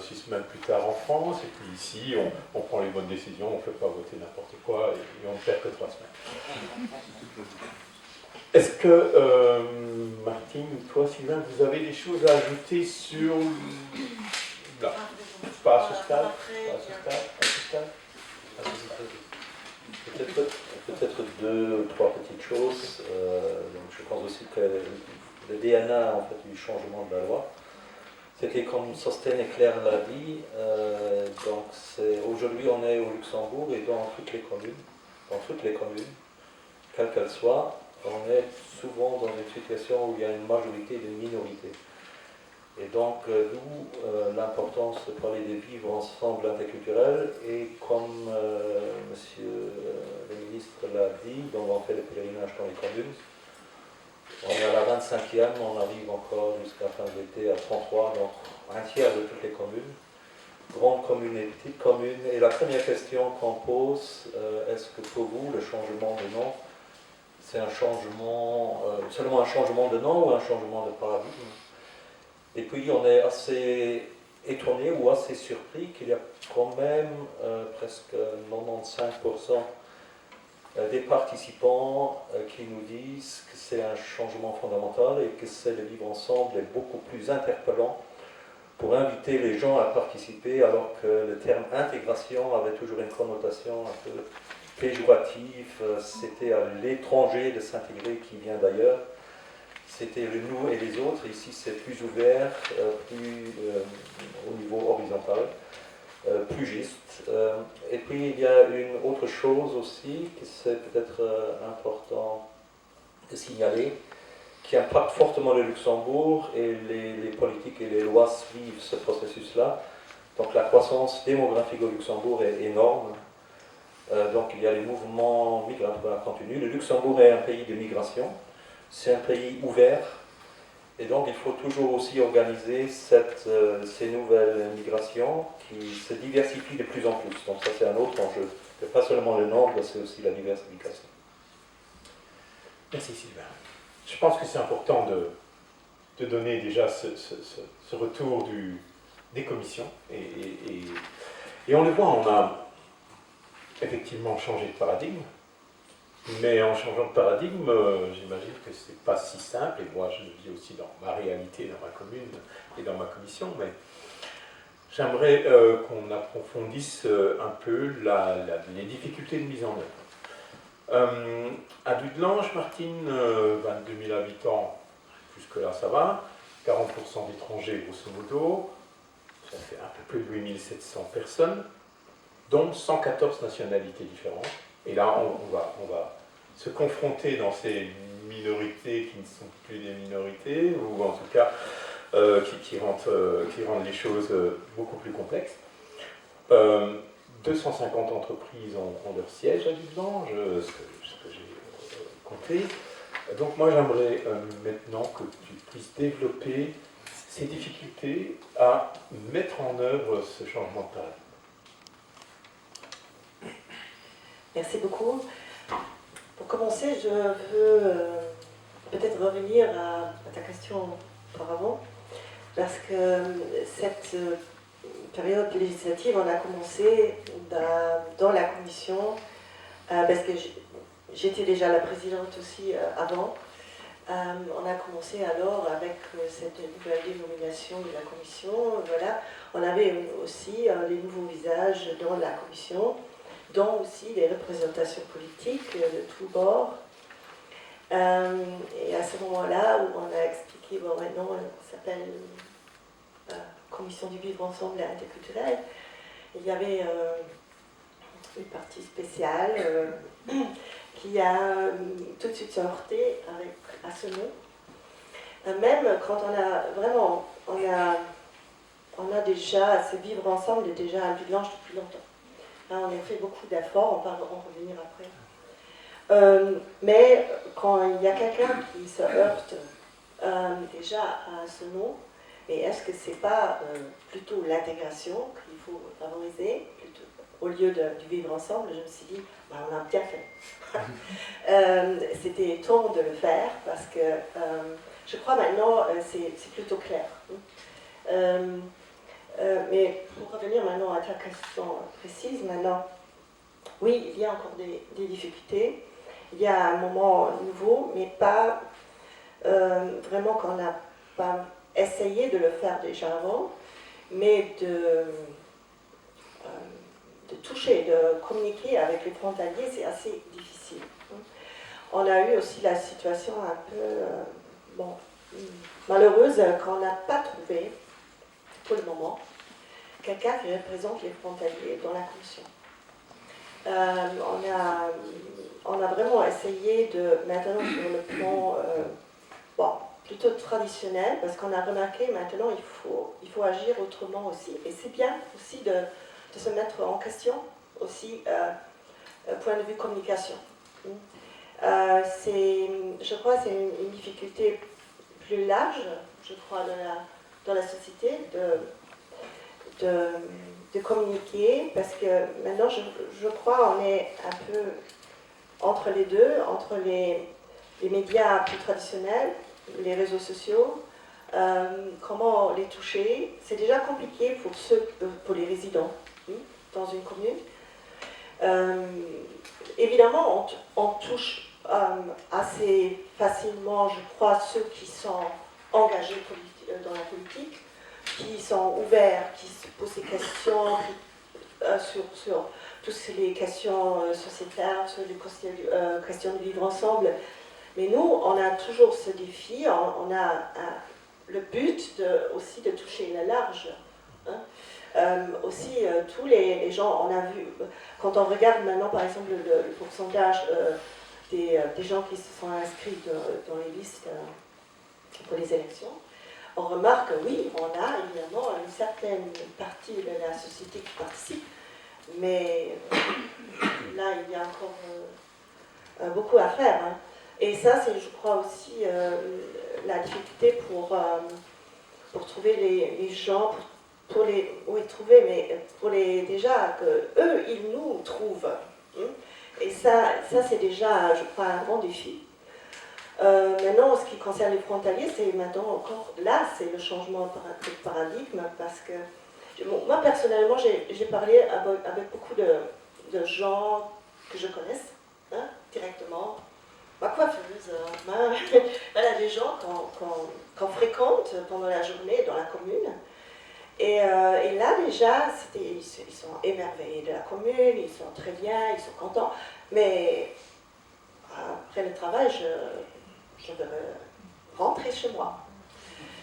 6 semaines plus tard en France, et puis ici on prend les bonnes décisions, on ne fait pas voter n'importe quoi et on ne perd que 3 semaines. Est-ce que, Martine, toi, Sylvain, vous avez des choses à ajouter sur... Là. Pas à ce stade. Peut-être 2 ou 3 petites choses. Donc je pense aussi que le DNA en fait, du changement de la loi, c'était comme Sostène et Claire l'a dit, donc aujourd'hui on est au Luxembourg et dans toutes les communes, quelles qu'elles soient, on est souvent dans une situation où il y a une majorité et une minorité. Et donc, d'où l'importance de parler de vivre ensemble interculturel. Et comme monsieur le ministre l'a dit, donc on fait le pèlerinage dans les communes. On est à la 25e, on arrive encore jusqu'à la fin de l'été à 33, donc un tiers de toutes les communes. Grande commune et petite commune. Et la première question qu'on pose, est-ce que pour vous, le changement de nom, c'est un changement, seulement un changement de nom ou un changement de paradigme? Et puis on est assez étonné ou assez surpris qu'il y a quand même presque 95% des participants qui nous disent que c'est un changement fondamental et que c'est le vivre ensemble est beaucoup plus interpellant pour inviter les gens à participer, alors que le terme intégration avait toujours une connotation un peu péjorative, c'était à l'étranger de s'intégrer qui vient d'ailleurs. C'était le nous et les autres. Ici, c'est plus ouvert, plus au niveau horizontal, plus juste. Et puis, il y a une autre chose aussi, que c'est peut-être important de signaler, qui impacte fortement le Luxembourg, et les politiques et les lois suivent ce processus-là. Donc, la croissance démographique au Luxembourg est énorme. Donc, il y a les mouvements migratoires continus. Le Luxembourg est un pays de migration. C'est un pays ouvert, et donc il faut toujours aussi organiser ces nouvelles migrations qui se diversifient de plus en plus. Donc ça c'est un autre enjeu. C'est pas seulement le nombre, c'est aussi la diversification. Merci Sylvain. Je pense que c'est important de donner déjà ce retour des commissions, et on le voit, on a effectivement changé de paradigme. Mais en changeant de paradigme, j'imagine que ce n'est pas si simple, et moi je le vis aussi dans ma réalité, dans ma commune et dans ma commission, mais j'aimerais qu'on approfondisse un peu les difficultés de mise en œuvre. À Dudelange, Martine, 22 000 habitants, jusque-là ça va, 40% d'étrangers grosso modo, ça fait un peu plus de 8 700 personnes, dont 114 nationalités différentes. Et là, on va se confronter dans ces minorités qui ne sont plus des minorités, ou en tout cas qui rendent les choses beaucoup plus complexes. 250 entreprises ont leur siège à Dudelange, ce que j'ai compté. Donc moi, j'aimerais maintenant que tu puisses développer ces difficultés à mettre en œuvre ce changement de paradigme. Merci beaucoup. Pour commencer, je veux peut-être revenir à ta question auparavant, parce que cette période législative, on a commencé dans la commission, parce que j'étais déjà la présidente aussi avant. On a commencé alors avec cette nouvelle dénomination de la commission. Voilà. On avait aussi les nouveaux visages dans la commission, dont aussi les représentations politiques de tous bords. Et à ce moment-là, où on a expliqué, bon, maintenant, on s'appelle Commission du vivre ensemble et interculturel, il y avait une partie spéciale qui a tout de suite se heurté à ce nom. Même quand on a vraiment, on a déjà, ce vivre ensemble est déjà un but blanche depuis longtemps. Là, on a fait beaucoup d'efforts, on va en revenir après. Mais quand il y a quelqu'un qui se heurte déjà à ce nom, et est-ce que c'est pas plutôt l'intégration qu'il faut favoriser plutôt, au lieu du vivre ensemble? Je me suis dit, bah, on a bien fait. C'était temps de le faire parce que je crois maintenant c'est plutôt clair. Mais pour revenir maintenant à ta question précise, maintenant, oui, il y a encore des difficultés. Il y a un moment nouveau, mais pas vraiment qu'on n'a pas essayé de le faire déjà avant, mais de toucher, de communiquer avec les frontaliers, c'est assez difficile. On a eu aussi la situation un peu malheureuse qu'on n'a pas trouvé, pour le moment, quelqu'un qui représente les frontaliers dans la commission. On a vraiment essayé de, maintenant sur le plan plutôt traditionnel, parce qu'on a remarqué maintenant il faut agir autrement aussi. Et c'est bien aussi de se mettre en question, aussi point de vue communication. Je crois que c'est une difficulté plus large, je crois, dans la société, de communiquer, parce que maintenant, je crois on est un peu entre les deux, entre les médias plus traditionnels, les réseaux sociaux, comment les toucher. C'est déjà compliqué pour les résidents dans une commune. Évidemment, on touche assez facilement, je crois, ceux qui sont engagés dans la politique, qui sont ouverts, qui se posent des questions sur toutes les questions sociétaires, sur les questions de vivre ensemble. Mais nous, on a toujours ce défi, on a le but aussi de toucher la large. Aussi, tous les gens, on a vu, quand on regarde maintenant par exemple le pourcentage des gens qui se sont inscrits dans les listes pour les élections, on remarque, oui, on a évidemment une certaine partie de la société qui participe, mais là, il y a encore beaucoup à faire. Et ça, c'est, je crois, aussi la difficulté pour trouver les gens, pour déjà que eux, ils nous trouvent. Et ça c'est déjà, je crois, un grand défi. Maintenant, en ce qui concerne les frontaliers, c'est maintenant encore, là, c'est le changement de paradigme, parce que moi, personnellement, j'ai parlé avec beaucoup de gens que je connaisse, directement. Ma coiffeuse, voilà, des gens qu'on fréquente pendant la journée dans la commune. Et là, déjà, ils sont émerveillés de la commune, ils sont très bien, ils sont contents. Mais après le travail, je veux rentrer chez moi.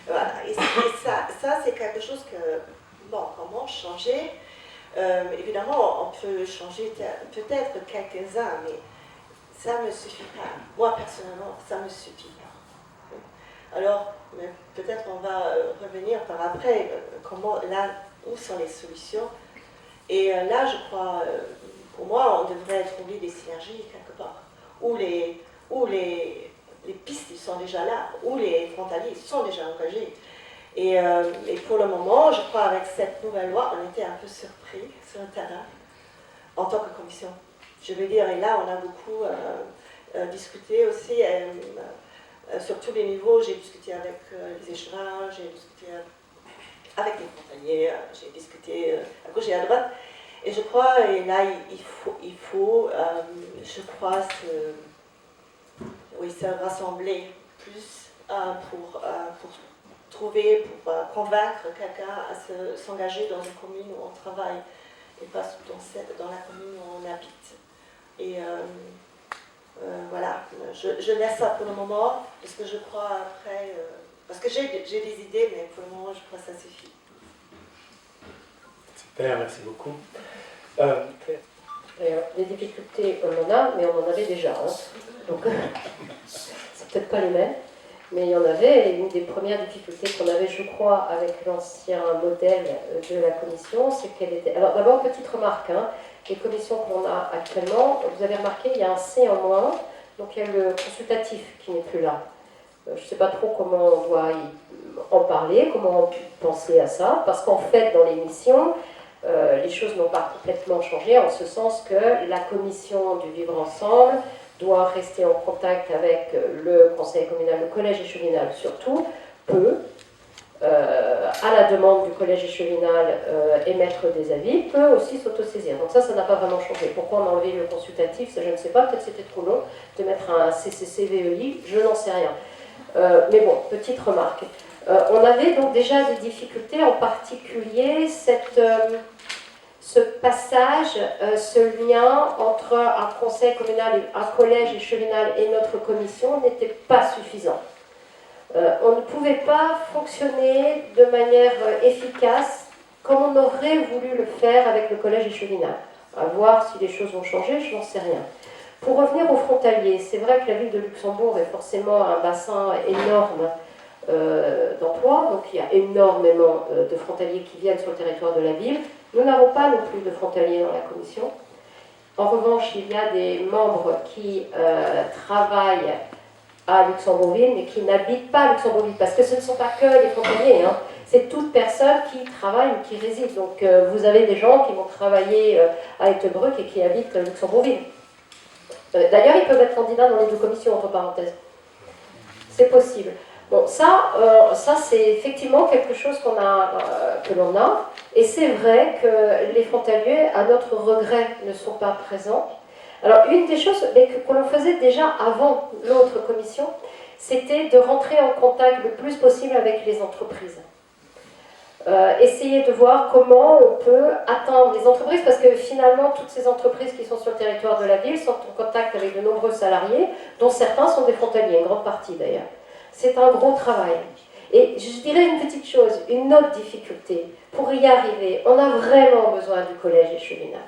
Voilà. Et ça c'est quelque chose que, comment changer? Évidemment, on peut changer peut-être quelques-uns, mais ça ne me suffit pas. Moi, personnellement, ça ne me suffit pas. Alors, peut-être on va revenir par après, où sont les solutions. Et là, je crois, pour moi, on devrait trouver des synergies quelque part, où les pistes sont déjà là, où les frontaliers sont déjà engagés. Et pour le moment, je crois, avec cette nouvelle loi, on était un peu surpris sur le terrain, en tant que commission. Je veux dire, et là, on a beaucoup discuté aussi, sur tous les niveaux. J'ai discuté avec les échevins, j'ai discuté avec les frontaliers, j'ai discuté à gauche et à droite. Et je crois, et là, il faut je crois, se rassembler plus pour trouver, pour convaincre quelqu'un à s'engager dans une commune où on travaille et pas dans la commune où on habite. Et voilà, je laisse ça pour le moment, parce que je crois après, parce que j'ai des idées, mais pour le moment, je crois que ça suffit. Claire, merci beaucoup. Les difficultés, on en a, mais on en avait déjà. Hein. Donc, c'est peut-être pas les mêmes, mais il y en avait. Et une des premières difficultés qu'on avait, je crois, avec l'ancien modèle de la commission, c'est qu'elle était... Alors, d'abord, petite remarque, hein, les commissions qu'on a actuellement, vous avez remarqué, il y a un C en moins, donc il y a le consultatif qui n'est plus là. Je ne sais pas trop comment on doit en parler, comment penser à ça, parce qu'en fait, dans les missions, les choses n'ont pas complètement changé, en ce sens que la commission du vivre ensemble doit rester en contact avec le conseil communal, le collège échevinal surtout, peut, à la demande du collège échevinal, émettre des avis, peut aussi s'autosaisir. Donc ça n'a pas vraiment changé. Pourquoi on a enlevé le consultatif, ça je ne sais pas, peut-être c'était trop long de mettre un CCCVEI, je n'en sais rien. Mais bon, petite remarque. On avait donc déjà des difficultés, en particulier ce passage, ce lien entre un conseil communal, un collège échevinal et notre commission n'était pas suffisant. On ne pouvait pas fonctionner de manière efficace comme on aurait voulu le faire avec le collège échevinal. À voir si les choses vont changer, je n'en sais rien. Pour revenir aux frontaliers, c'est vrai que la ville de Luxembourg est forcément un bassin énorme d'emplois, donc il y a énormément de frontaliers qui viennent sur le territoire de la ville. Nous n'avons pas non plus de frontaliers dans la commission. En revanche, il y a des membres qui travaillent à Luxembourgville, mais qui n'habitent pas à Luxembourgville, parce que ce ne sont pas que les frontaliers, hein. C'est toute personne qui travaille ou qui réside. Donc vous avez des gens qui vont travailler à Ettelbruck et qui habitent Luxembourgville. D'ailleurs, ils peuvent être candidats dans les deux commissions, entre parenthèses. C'est possible. Bon, ça c'est effectivement quelque chose que l'on a, et c'est vrai que les frontaliers, à notre regret, ne sont pas présents. Alors, une des choses que l'on faisait déjà avant l'autre commission, c'était de rentrer en contact le plus possible avec les entreprises. Essayer de voir comment on peut atteindre les entreprises, parce que finalement, toutes ces entreprises qui sont sur le territoire de la ville sont en contact avec de nombreux salariés, dont certains sont des frontaliers, une grande partie d'ailleurs. C'est un gros travail. Et je dirais une petite chose, une autre difficulté. Pour y arriver, on a vraiment besoin du collège échevinal.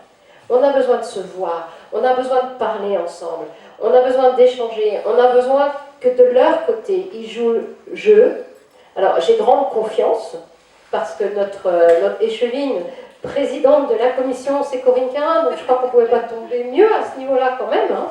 On a besoin de se voir, on a besoin de parler ensemble, on a besoin d'échanger, on a besoin que de leur côté, ils jouent le jeu. Alors, j'ai grande confiance, parce que notre échevine, présidente de la commission, c'est Corinne Quin, donc je crois qu'on ne pouvait pas tomber mieux à ce niveau-là quand même. Hein.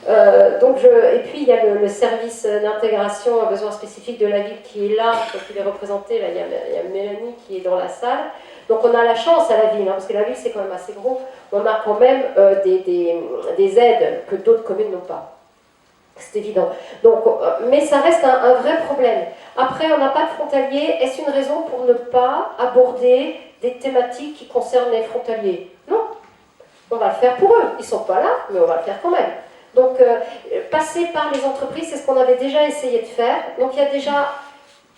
Et puis il y a le service d'intégration à besoins spécifiques de la ville qui est là, donc il est représenté, là il y a Mélanie qui est dans la salle. Donc on a la chance à la ville, hein, parce que la ville c'est quand même assez gros, on a quand même des aides que d'autres communes n'ont pas. C'est évident. Donc, mais ça reste un vrai problème. Après, on n'a pas de frontaliers. Est-ce une raison pour ne pas aborder des thématiques qui concernent les frontaliers? Non. On va le faire pour eux. Ils ne sont pas là, mais on va le faire quand même. Donc, passer par les entreprises, c'est ce qu'on avait déjà essayé de faire. Donc, il y a déjà,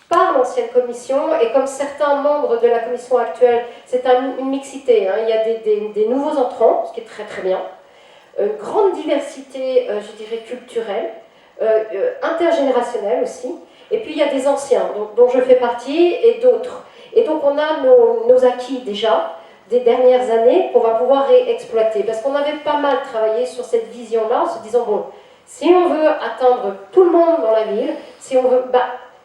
par l'ancienne commission, et comme certains membres de la commission actuelle, c'est une mixité. Hein, il y a des nouveaux entrants, ce qui est très très bien. Une grande diversité, je dirais, culturelle, intergénérationnelle aussi. Et puis il y a des anciens, dont je fais partie, et d'autres. Et donc on a nos acquis déjà, des dernières années, qu'on va pouvoir réexploiter. Parce qu'on avait pas mal travaillé sur cette vision-là, en se disant, bon, si on veut atteindre tout le monde dans la ville, si on veut...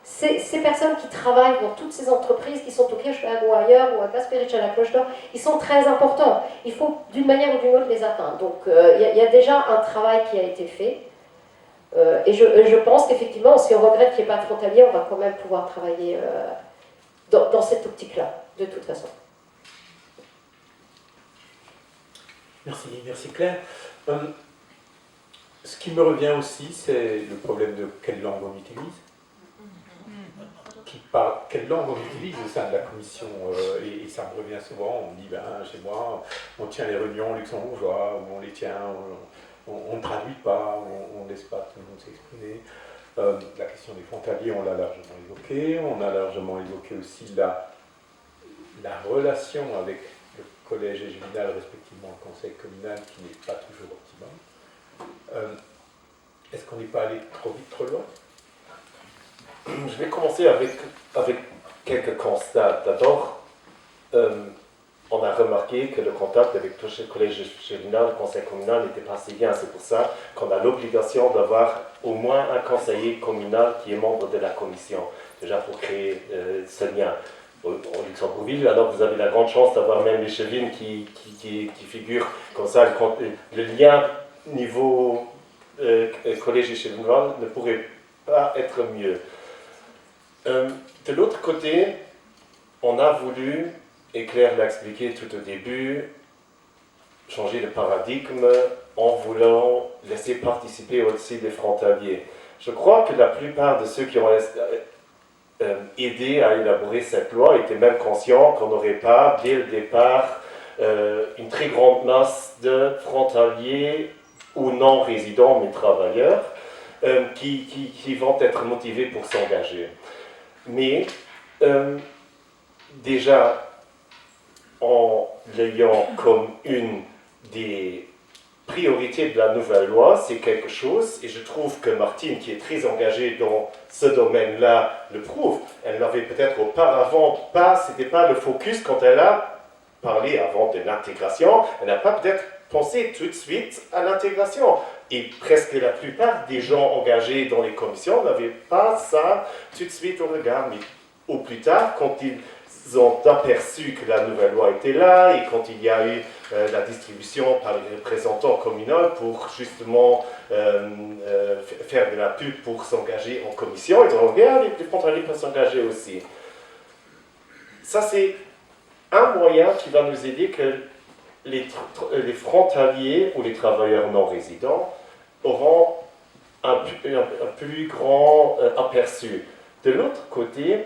Ces personnes qui travaillent dans toutes ces entreprises qui sont au Kirchberg ou ailleurs, ou à Kasperich à la Cloche d'Or, ils sont très importants. Il faut d'une manière ou d'une autre les atteindre. Donc il y a déjà un travail qui a été fait. Et je pense qu'effectivement, si on regrette qu'il n'y ait pas de frontalier, on va quand même pouvoir travailler dans cette optique-là, de toute façon. Merci Claire. Ce qui me revient aussi, c'est le problème de quelle langue on utilise. Quelle langue on utilise au sein de la commission, et ça me revient souvent, on me dit, chez moi, on tient les réunions luxembourgeois, ou on les tient, on ne traduit pas, on ne laisse pas tout le monde s'exprimer. La question des frontaliers, on l'a largement évoqué, on a largement évoqué aussi la relation avec le collège échevinal, respectivement le conseil communal, qui n'est pas toujours optimum. Est-ce qu'on n'est pas allé trop vite, trop loin ? Je vais commencer avec quelques constats. D'abord, on a remarqué que le contact avec le collège général, le conseil communal n'était pas si bien. C'est pour ça qu'on a l'obligation d'avoir au moins un conseiller communal qui est membre de la commission, déjà pour créer ce lien. Au Luxembourgville, alors vous avez la grande chance d'avoir même les chevines qui figurent comme ça. Le lien niveau collège général ne pourrait pas être mieux. De l'autre côté, on a voulu, et Claire l'a expliqué tout au début, changer le paradigme en voulant laisser participer aussi des frontaliers. Je crois que la plupart de ceux qui ont aidé à élaborer cette loi étaient même conscients qu'on n'aurait pas, dès le départ, une très grande masse de frontaliers ou non résidents, mais travailleurs, qui vont être motivés pour s'engager. Mais déjà, en l'ayant comme une des priorités de la nouvelle loi, c'est quelque chose, et je trouve que Martine, qui est très engagée dans ce domaine-là, le prouve. Elle n'avait peut-être auparavant pas, c'était pas le focus quand elle a parlé avant de l'intégration, elle n'a pas peut-être pensé tout de suite à l'intégration. Et presque la plupart des gens engagés dans les commissions n'avaient pas ça tout de suite au regard, mais au plus tard, quand ils ont aperçu que la nouvelle loi était là et quand il y a eu la distribution par les représentants communaux pour justement faire de la pub pour s'engager en commission, ils ont dit, ah, les frontaliers peuvent s'engager aussi. Ça, c'est un moyen qui va nous aider que les frontaliers ou les travailleurs non résidents auront un plus grand aperçu. De l'autre côté,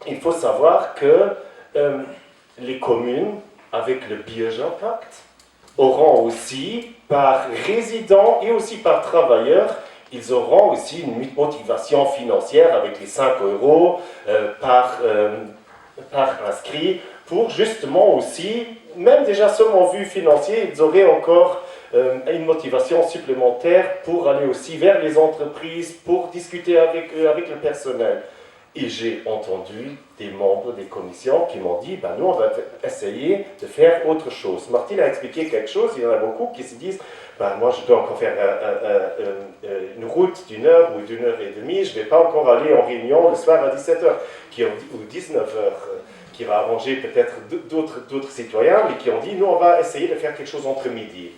il faut savoir que les communes, avec le Bioimpact, auront aussi, par résidents et aussi par travailleurs, ils auront aussi une motivation financière avec les 5 € par inscrit, pour justement aussi, même déjà seulement vu financier, ils auraient encore une motivation supplémentaire pour aller aussi vers les entreprises, pour discuter avec le personnel. Et j'ai entendu des membres des commissions qui m'ont dit, nous on va essayer de faire autre chose. Martine a expliqué quelque chose, il y en a beaucoup qui se disent, moi je dois encore faire une route d'1 heure ou d'1 heure et demie, je ne vais pas encore aller en réunion le soir à 17h ou 19h, qui va arranger peut-être d'autres citoyens, mais qui ont dit, nous on va essayer de faire quelque chose entre midi,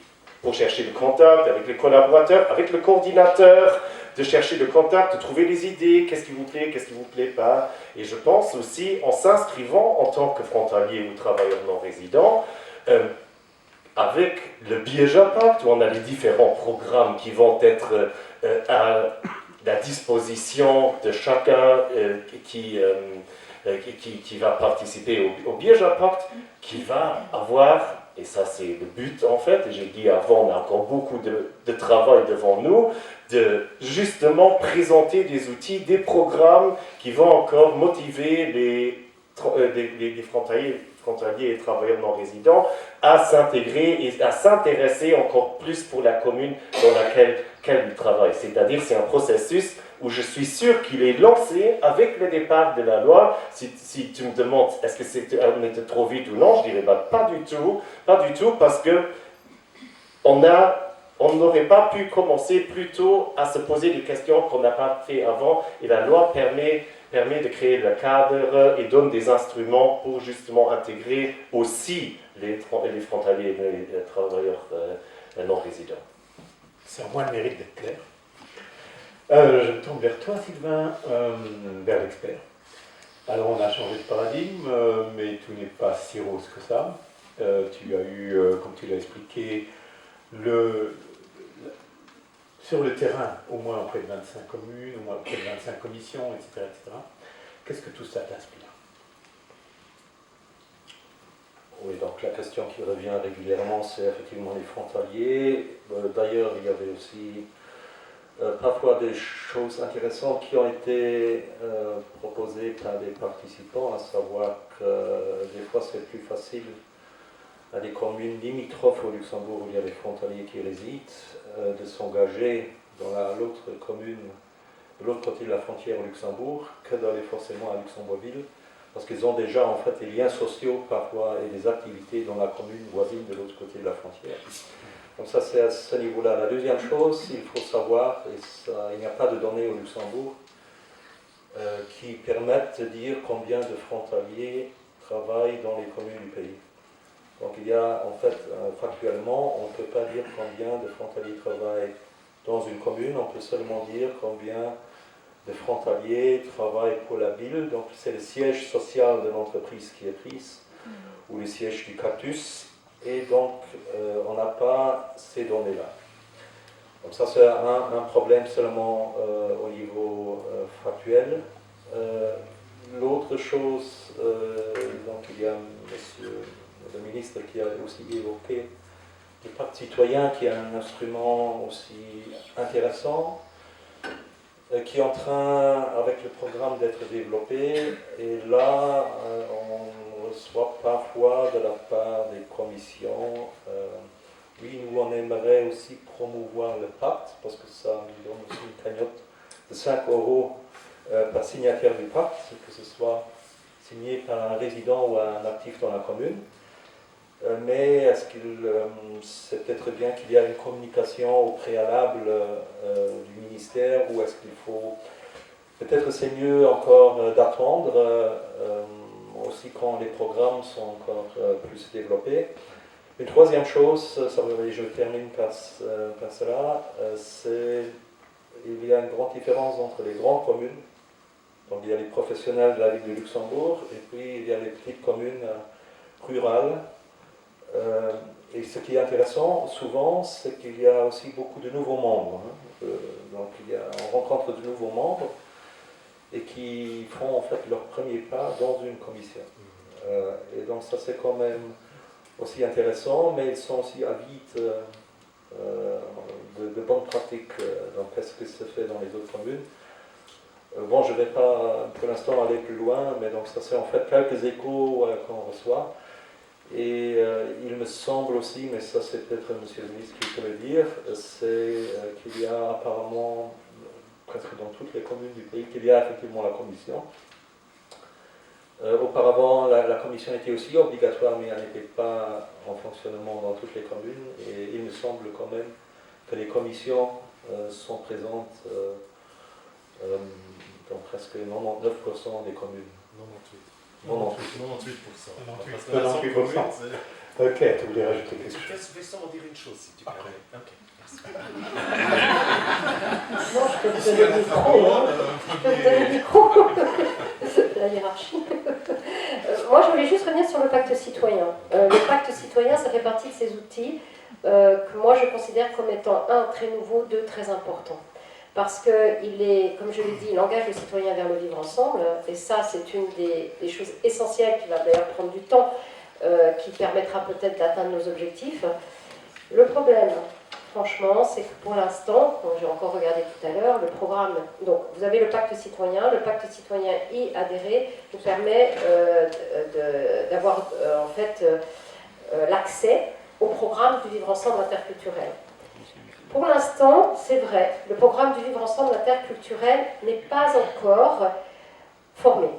pour chercher le contact avec les collaborateurs, avec le coordinateur, de chercher le contact, de trouver les idées, qu'est-ce qui vous plaît, qu'est-ce qui ne vous plaît pas. Et je pense aussi, en s'inscrivant en tant que frontalier ou travailleur non résident, avec le Bioimpact, où on a les différents programmes qui vont être à la disposition de chacun qui va participer au Bioimpact, qui va avoir, et ça c'est le but en fait, et j'ai dit avant, on a encore beaucoup de travail devant nous, de justement présenter des outils, des programmes qui vont encore motiver les frontaliers et travailleurs non résidents à s'intégrer et à s'intéresser encore plus pour la commune dans laquelle ils travaillent. C'est-à-dire c'est un processus où je suis sûr qu'il est lancé avec le départ de la loi. Si tu me demandes est-ce que on était trop vite ou non, je dirais pas du tout, parce que on n'aurait pas pu commencer plus tôt à se poser des questions qu'on n'a pas fait avant, et la loi permet de créer le cadre et donne des instruments pour justement intégrer aussi les frontaliers et les travailleurs non résidents. C'est à moi le mérite d'être clair. Je me tourne vers toi, Sylvain, vers l'expert. Alors, on a changé de paradigme, mais tout n'est pas si rose que ça. Tu as eu, comme tu l'as expliqué, sur le terrain, au moins auprès de 25 communes, au moins auprès de 25 commissions, etc. etc. Qu'est-ce que tout ça t'inspire? Oui, donc la question qui revient régulièrement, c'est effectivement les frontaliers. D'ailleurs, il y avait aussi parfois des choses intéressantes qui ont été proposées par des participants, à savoir que des fois c'est plus facile à des communes limitrophes au Luxembourg où il y a des frontaliers qui résident, de s'engager dans l'autre commune, de l'autre côté de la frontière au Luxembourg, que d'aller forcément à Luxembourgville, parce qu'ils ont déjà en fait des liens sociaux parfois et des activités dans la commune voisine de l'autre côté de la frontière. Donc ça c'est à ce niveau-là. La deuxième chose, il faut savoir, et ça, il n'y a pas de données au Luxembourg qui permettent de dire combien de frontaliers travaillent dans les communes du pays. Donc il y a en fait, factuellement, on ne peut pas dire combien de frontaliers travaillent dans une commune, on peut seulement dire combien de frontaliers travaillent pour la ville. Donc c'est le siège social de l'entreprise qui est prise, ou le siège du Cactus, et donc on n'a pas ces données-là. Donc ça c'est un problème seulement au niveau factuel. L'autre chose, donc il y a monsieur le ministre qui a aussi évoqué le pacte citoyen, qui est un instrument aussi intéressant, qui est en train, avec le programme, d'être développé. Et là, on reçoit parfois de la part des commissions, oui, nous on aimerait aussi promouvoir le pacte, parce que ça nous donne aussi une cagnotte de 5 € par signataire du pacte, que ce soit signé par un résident ou un actif dans la commune. Mais est-ce c'est peut-être bien qu'il y a une communication au préalable du ministère, ou est-ce qu'il faut... Peut-être c'est mieux encore d'attendre, aussi quand les programmes sont encore plus développés. Une troisième chose, je termine par cela, c'est qu'il y a une grande différence entre les grandes communes. Donc il y a les professionnels de la ville de Luxembourg, et puis il y a les petites communes rurales. Et ce qui est intéressant souvent, c'est qu'il y a aussi beaucoup de nouveaux membres. Donc on rencontre de nouveaux membres et qui font en fait leur premier pas dans une commission. Et donc ça c'est quand même aussi intéressant, mais ils sont aussi avides de bonnes pratiques. Donc qu'est-ce que se fait dans les autres communes? Bon, je ne vais pas pour l'instant aller plus loin, mais donc ça c'est en fait quelques échos qu'on reçoit. Et il me semble aussi, mais ça c'est peut-être monsieur le ministre qui peut le dire, c'est qu'il y a apparemment, presque dans toutes les communes du pays, qu'il y a effectivement la commission. Auparavant, la commission était aussi obligatoire, mais elle n'était pas en fonctionnement dans toutes les communes. Et il me semble quand même que les commissions sont présentes dans presque 99% des communes. 98%. Ok, tu voulais rajouter quelque chose? Je vais seulement dire une chose, si tu permets. Ok, merci. Non, je peux te donner le micro. Je peux te donner le micro. La hiérarchie. Moi, je voulais juste revenir sur le pacte citoyen. Le pacte citoyen, ça fait partie de ces outils que moi je considère comme étant, un, très nouveau, deux, très important. Parce qu'il est, comme je l'ai dit, il engage le citoyen vers le vivre ensemble, et ça c'est une des choses essentielles qui va d'ailleurs prendre du temps, qui permettra peut-être d'atteindre nos objectifs. Le problème, franchement, c'est que pour l'instant, j'ai encore regardé tout à l'heure, le programme, donc vous avez le pacte citoyen y adhérer nous permet d'avoir en fait l'accès au programme du vivre ensemble interculturel. Pour l'instant, c'est vrai, le programme du vivre ensemble interculturel n'est pas encore formé.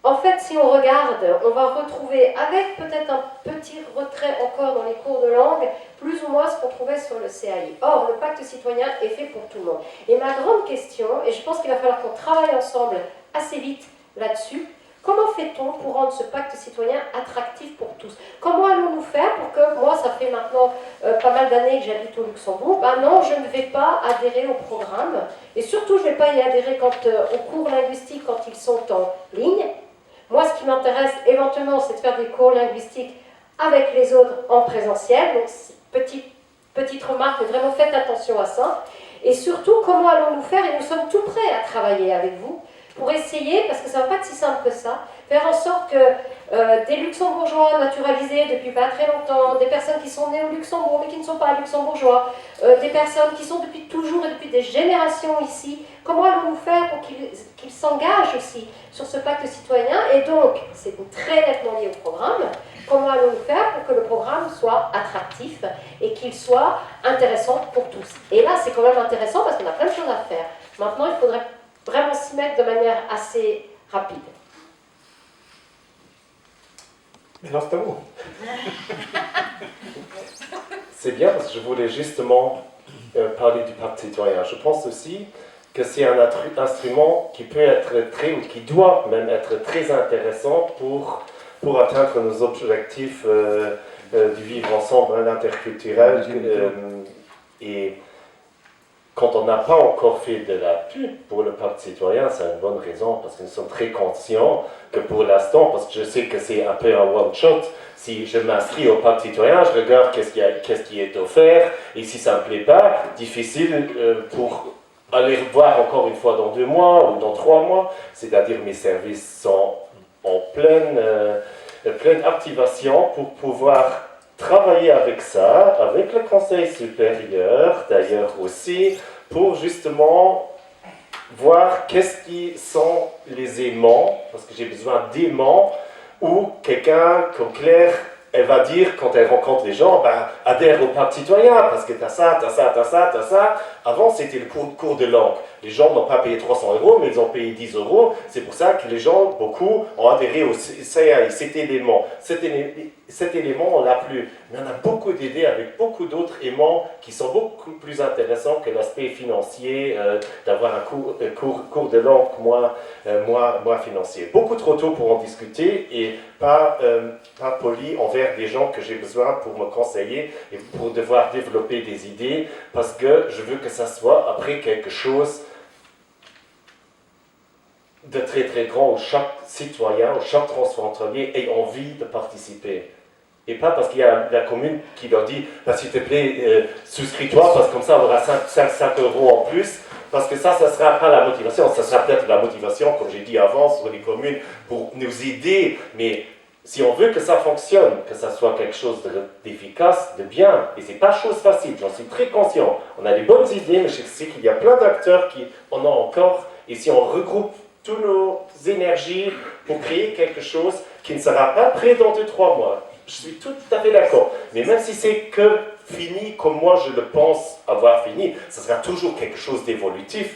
En fait, si on regarde, on va retrouver, avec peut-être un petit retrait encore dans les cours de langue, plus ou moins ce qu'on trouvait sur le CAI. Or, le pacte citoyen est fait pour tout le monde. Et ma grande question, et je pense qu'il va falloir qu'on travaille ensemble assez vite là-dessus, comment fait-on pour rendre ce pacte citoyen attractif pour tous? Comment allons-nous faire pour que, moi ça fait maintenant pas mal d'années que j'habite au Luxembourg, ben non, je ne vais pas adhérer au programme, et surtout je ne vais pas y adhérer aux cours linguistiques quand ils sont en ligne. Moi ce qui m'intéresse éventuellement c'est de faire des cours linguistiques avec les autres en présentiel, donc petite remarque, mais vraiment faites attention à ça. Et surtout, comment allons-nous faire, et nous sommes tout prêts à travailler avec vous, pour essayer, parce que ça ne va pas être si simple que ça, faire en sorte que des luxembourgeois naturalisés depuis pas très longtemps, des personnes qui sont nées au Luxembourg mais qui ne sont pas luxembourgeois, des personnes qui sont depuis toujours et depuis des générations ici, comment allons-nous faire pour qu'ils s'engagent aussi sur ce pacte citoyen? Et donc, c'est très nettement lié au programme, comment allons-nous faire pour que le programme soit attractif et qu'il soit intéressant pour tous? Et là, c'est quand même intéressant parce qu'on a plein de choses à faire. Maintenant, il faudrait vraiment s'y mettre de manière assez rapide. Mais non, c'est à vous. C'est bien parce que je voulais justement parler du pacte citoyen. Je pense aussi que c'est un instrument qui peut être ou qui doit même être très intéressant pour atteindre nos objectifs du vivre ensemble, l'interculturel. Et quand on n'a pas encore fait de la pub pour le pacte citoyen, c'est une bonne raison, parce que nous sommes très conscients que pour l'instant, parce que je sais que c'est un peu un one-shot, si je m'inscris au pacte citoyen, je regarde qu'est-ce qui est offert, et si ça ne me plaît pas, difficile pour aller voir encore une fois dans 2 mois ou dans 3 mois, c'est-à-dire mes services sont en pleine activation pour pouvoir travailler avec ça, avec le Conseil supérieur d'ailleurs aussi, pour justement voir qu'est-ce qui sont les aimants, parce que j'ai besoin d'aimants, ou quelqu'un comme Claire, elle va dire quand elle rencontre les gens, adhère au pacte citoyen, parce que t'as ça, t'as ça, t'as ça, t'as ça. Avant, c'était le cours de langue. Les gens n'ont pas payé 300 €, mais ils ont payé 10 €. C'est pour ça que les gens, beaucoup, ont adhéré au CAI, cet élément. Cet élément, on l'a plus. Mais on a beaucoup d'idées avec beaucoup d'autres aimants qui sont beaucoup plus intéressants que l'aspect financier, d'avoir un cours de langue moins financier. Beaucoup trop tôt pour en discuter et pas poli envers des gens que j'ai besoin pour me conseiller et pour devoir développer des idées, parce que je veux que ça soit après quelque chose de très très grand où chaque citoyen, où chaque transfrontalier ait envie de participer. Et pas parce qu'il y a la commune qui leur dit s'il te plaît, souscris-toi, parce que comme ça on aura 5 € en plus. Parce que ça ne sera pas la motivation, ça sera peut-être la motivation, comme j'ai dit avant, sur les communes, pour nous aider. Mais si on veut que ça fonctionne, que ça soit quelque chose d'efficace, de bien, et ce n'est pas chose facile, j'en suis très conscient. On a des bonnes idées, mais je sais qu'il y a plein d'acteurs qui en ont encore. Et si on regroupe toutes nos énergies pour créer quelque chose qui ne sera pas prêt dans 2-3 mois, je suis tout à fait d'accord. Mais même si c'est que fini comme moi je le pense avoir fini, ça sera toujours quelque chose d'évolutif.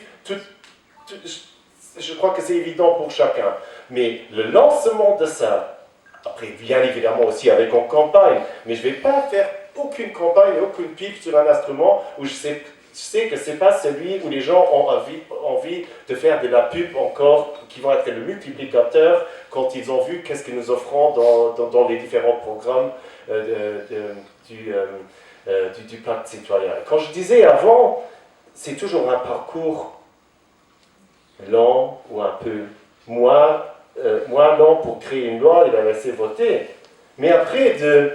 Je crois que c'est évident pour chacun. Mais le lancement de ça, après bien évidemment aussi avec une campagne, mais je ne vais pas faire aucune campagne, aucune pipe sur un instrument où je sais que ce n'est pas celui où les gens ont envie de faire de la pub encore, qui vont être le multiplicateur quand ils ont vu qu'est-ce que nous offrons dans les différents programmes du pacte citoyen. Quand je disais avant, c'est toujours un parcours lent ou un peu moins lent pour créer une loi et la laisser voter, mais après de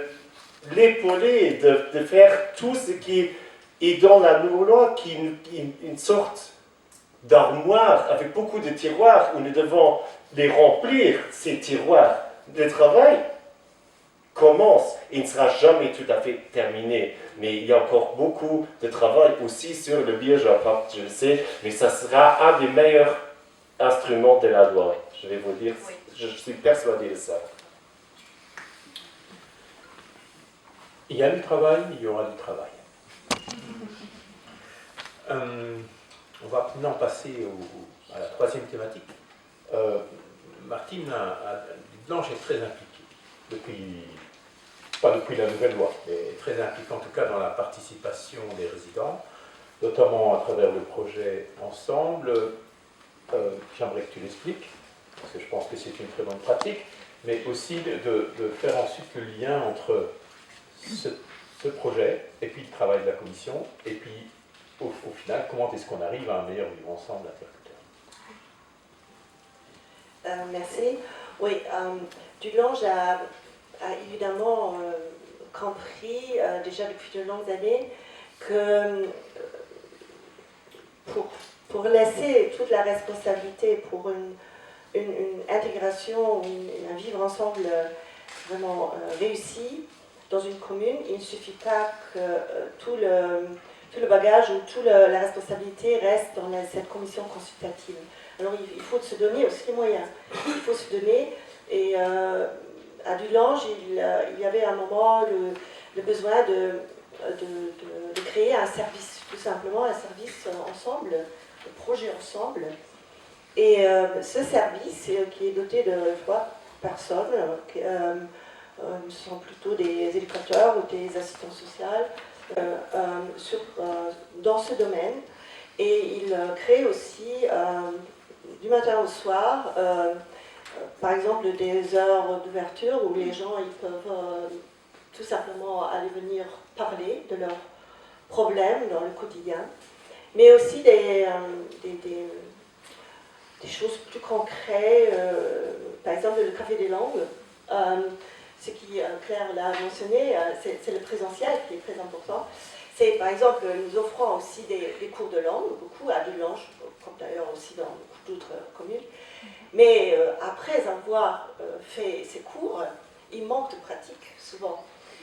l'épauler, de faire tout ce qui est dans la nouvelle loi, qui est une sorte d'armoire avec beaucoup de tiroirs où nous devons les remplir, ces tiroirs. Le travail commence et ne sera jamais tout à fait terminé. Mais il y a encore beaucoup de travail aussi sur le Biogeopacte, je le sais, mais ça sera un des meilleurs instruments de la loi. Je vais vous dire, oui. Je suis persuadé de ça. Il y a du travail, il y aura du travail. On va maintenant passer à la 3e thématique. Martine Blanche est très impliquée, pas depuis la nouvelle loi, mais très impliquée en tout cas dans la participation des résidents, notamment à travers le projet Ensemble. J'aimerais que tu l'expliques, parce que je pense que c'est une très bonne pratique, mais aussi de faire ensuite le lien entre ce projet et puis le travail de la commission, et puis au final, comment est-ce qu'on arrive à un meilleur vivre ensemble interculturel. Merci. Oui, Dudelange a évidemment compris déjà depuis de longues années que pour laisser toute la responsabilité pour une intégration, un vivre ensemble vraiment réussi dans une commune, il ne suffit pas que tout le bagage ou toute la responsabilité reste dans cette commission consultative. Alors il faut se donner aussi les moyens. Il faut se donner. Et à Dudelange, il y avait à un moment le besoin de créer un service, tout simplement un service ensemble, un projet ensemble. Et ce service, qui est doté de 3 personnes, ce sont plutôt des éducateurs ou des assistants sociaux dans ce domaine. Et ils créent aussi du matin au soir, par exemple des heures d'ouverture où les gens ils peuvent tout simplement aller venir parler de leurs problèmes dans le quotidien, mais aussi des choses plus concrètes, par exemple le Café des langues. Ce qui Claire l'a mentionné, c'est le présentiel qui est très important. C'est par exemple, nous offrons aussi des cours de langue, beaucoup à Dulange, comme d'ailleurs aussi dans beaucoup d'autres communes. Mais après avoir fait ces cours, il manque de pratique souvent.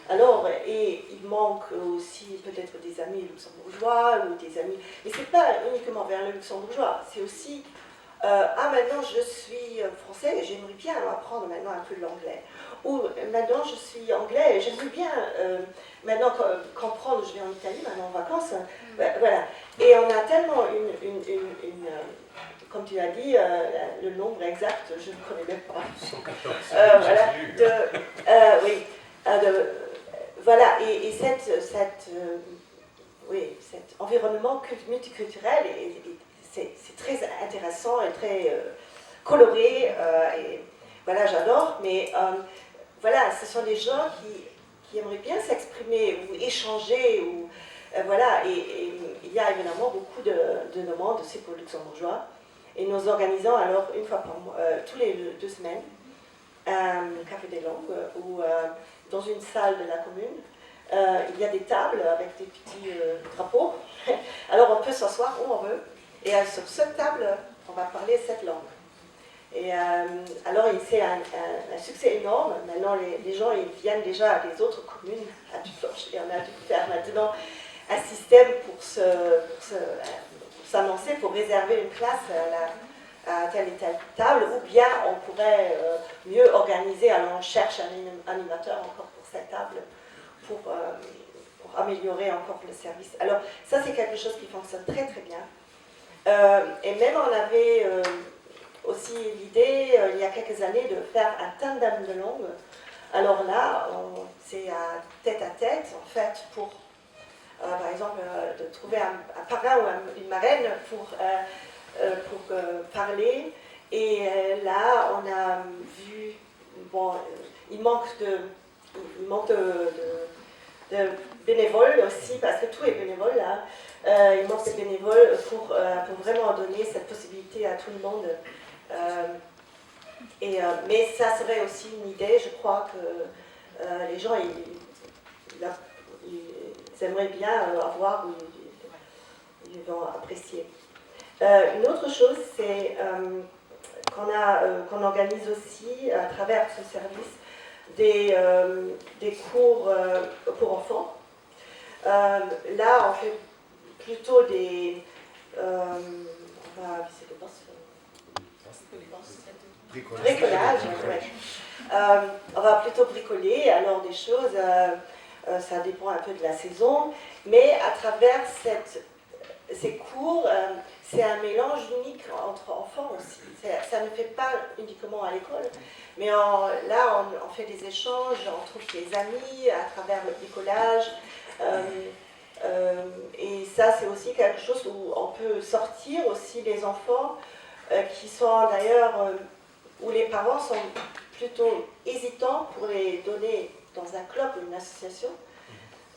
Alors, et il manque aussi peut-être des amis luxembourgeois ou des amis. Mais ce n'est pas uniquement vers le luxembourgeois, c'est aussi maintenant je suis français et j'aimerais bien apprendre maintenant un peu l'anglais. Ou maintenant je suis anglais et j'aimerais bien maintenant comprendre, je vais en Italie maintenant en vacances. Voilà. Et on a tellement comme tu as dit, le nombre exact, je ne connais même pas. 114. Voilà. Oui. Voilà. Et cet environnement multiculturel, c'est très intéressant et très coloré. Et voilà, j'adore. Mais voilà, ce sont des gens qui aimeraient bien s'exprimer ou échanger. Ou, voilà. Et il y a évidemment beaucoup de demandes aussi pour le luxembourgeois. Et nous organisons alors une fois par mois, tous les 2 semaines, un café des langues où dans une salle de la commune, il y a des tables avec des petits drapeaux. Alors on peut s'asseoir où on veut. Et sur cette table, on va parler cette langue. Et alors c'est un succès énorme. Maintenant les gens ils viennent déjà des autres communes à Dulange. Et on a dû faire maintenant un système pour s'annoncer, pour réserver une place à telle et telle table, ou bien on pourrait mieux organiser, alors on cherche un animateur encore pour cette table, pour améliorer encore le service. Alors ça c'est quelque chose qui fonctionne très très bien. Et même on avait aussi l'idée, il y a quelques années, de faire un tandem de langue. Alors là, c'est à tête, en fait, pour par exemple, de trouver un parrain ou une marraine pour parler. Et là, on a vu, bon, il manque de bénévoles aussi, parce que tout est bénévole là. Il manque de bénévoles pour vraiment donner cette possibilité à tout le monde. Mais ça serait aussi une idée, je crois que les gens, ils aimeraient bien avoir, ou ils vont apprécier. Une autre chose, c'est qu'on organise aussi, à travers ce service, des cours pour enfants. Là, on fait plutôt des... on va visser les bosses. Bricolage, ouais. On va plutôt bricoler, alors des choses, ça dépend un peu de la saison, mais à travers ces cours, c'est un mélange unique entre enfants aussi. Ça ne fait pas uniquement à l'école, mais là on fait des échanges, on trouve des amis à travers le bricolage. Et ça c'est aussi quelque chose où on peut sortir aussi les enfants qui sont d'ailleurs, où les parents sont plutôt hésitants pour les donner dans un club ou une association,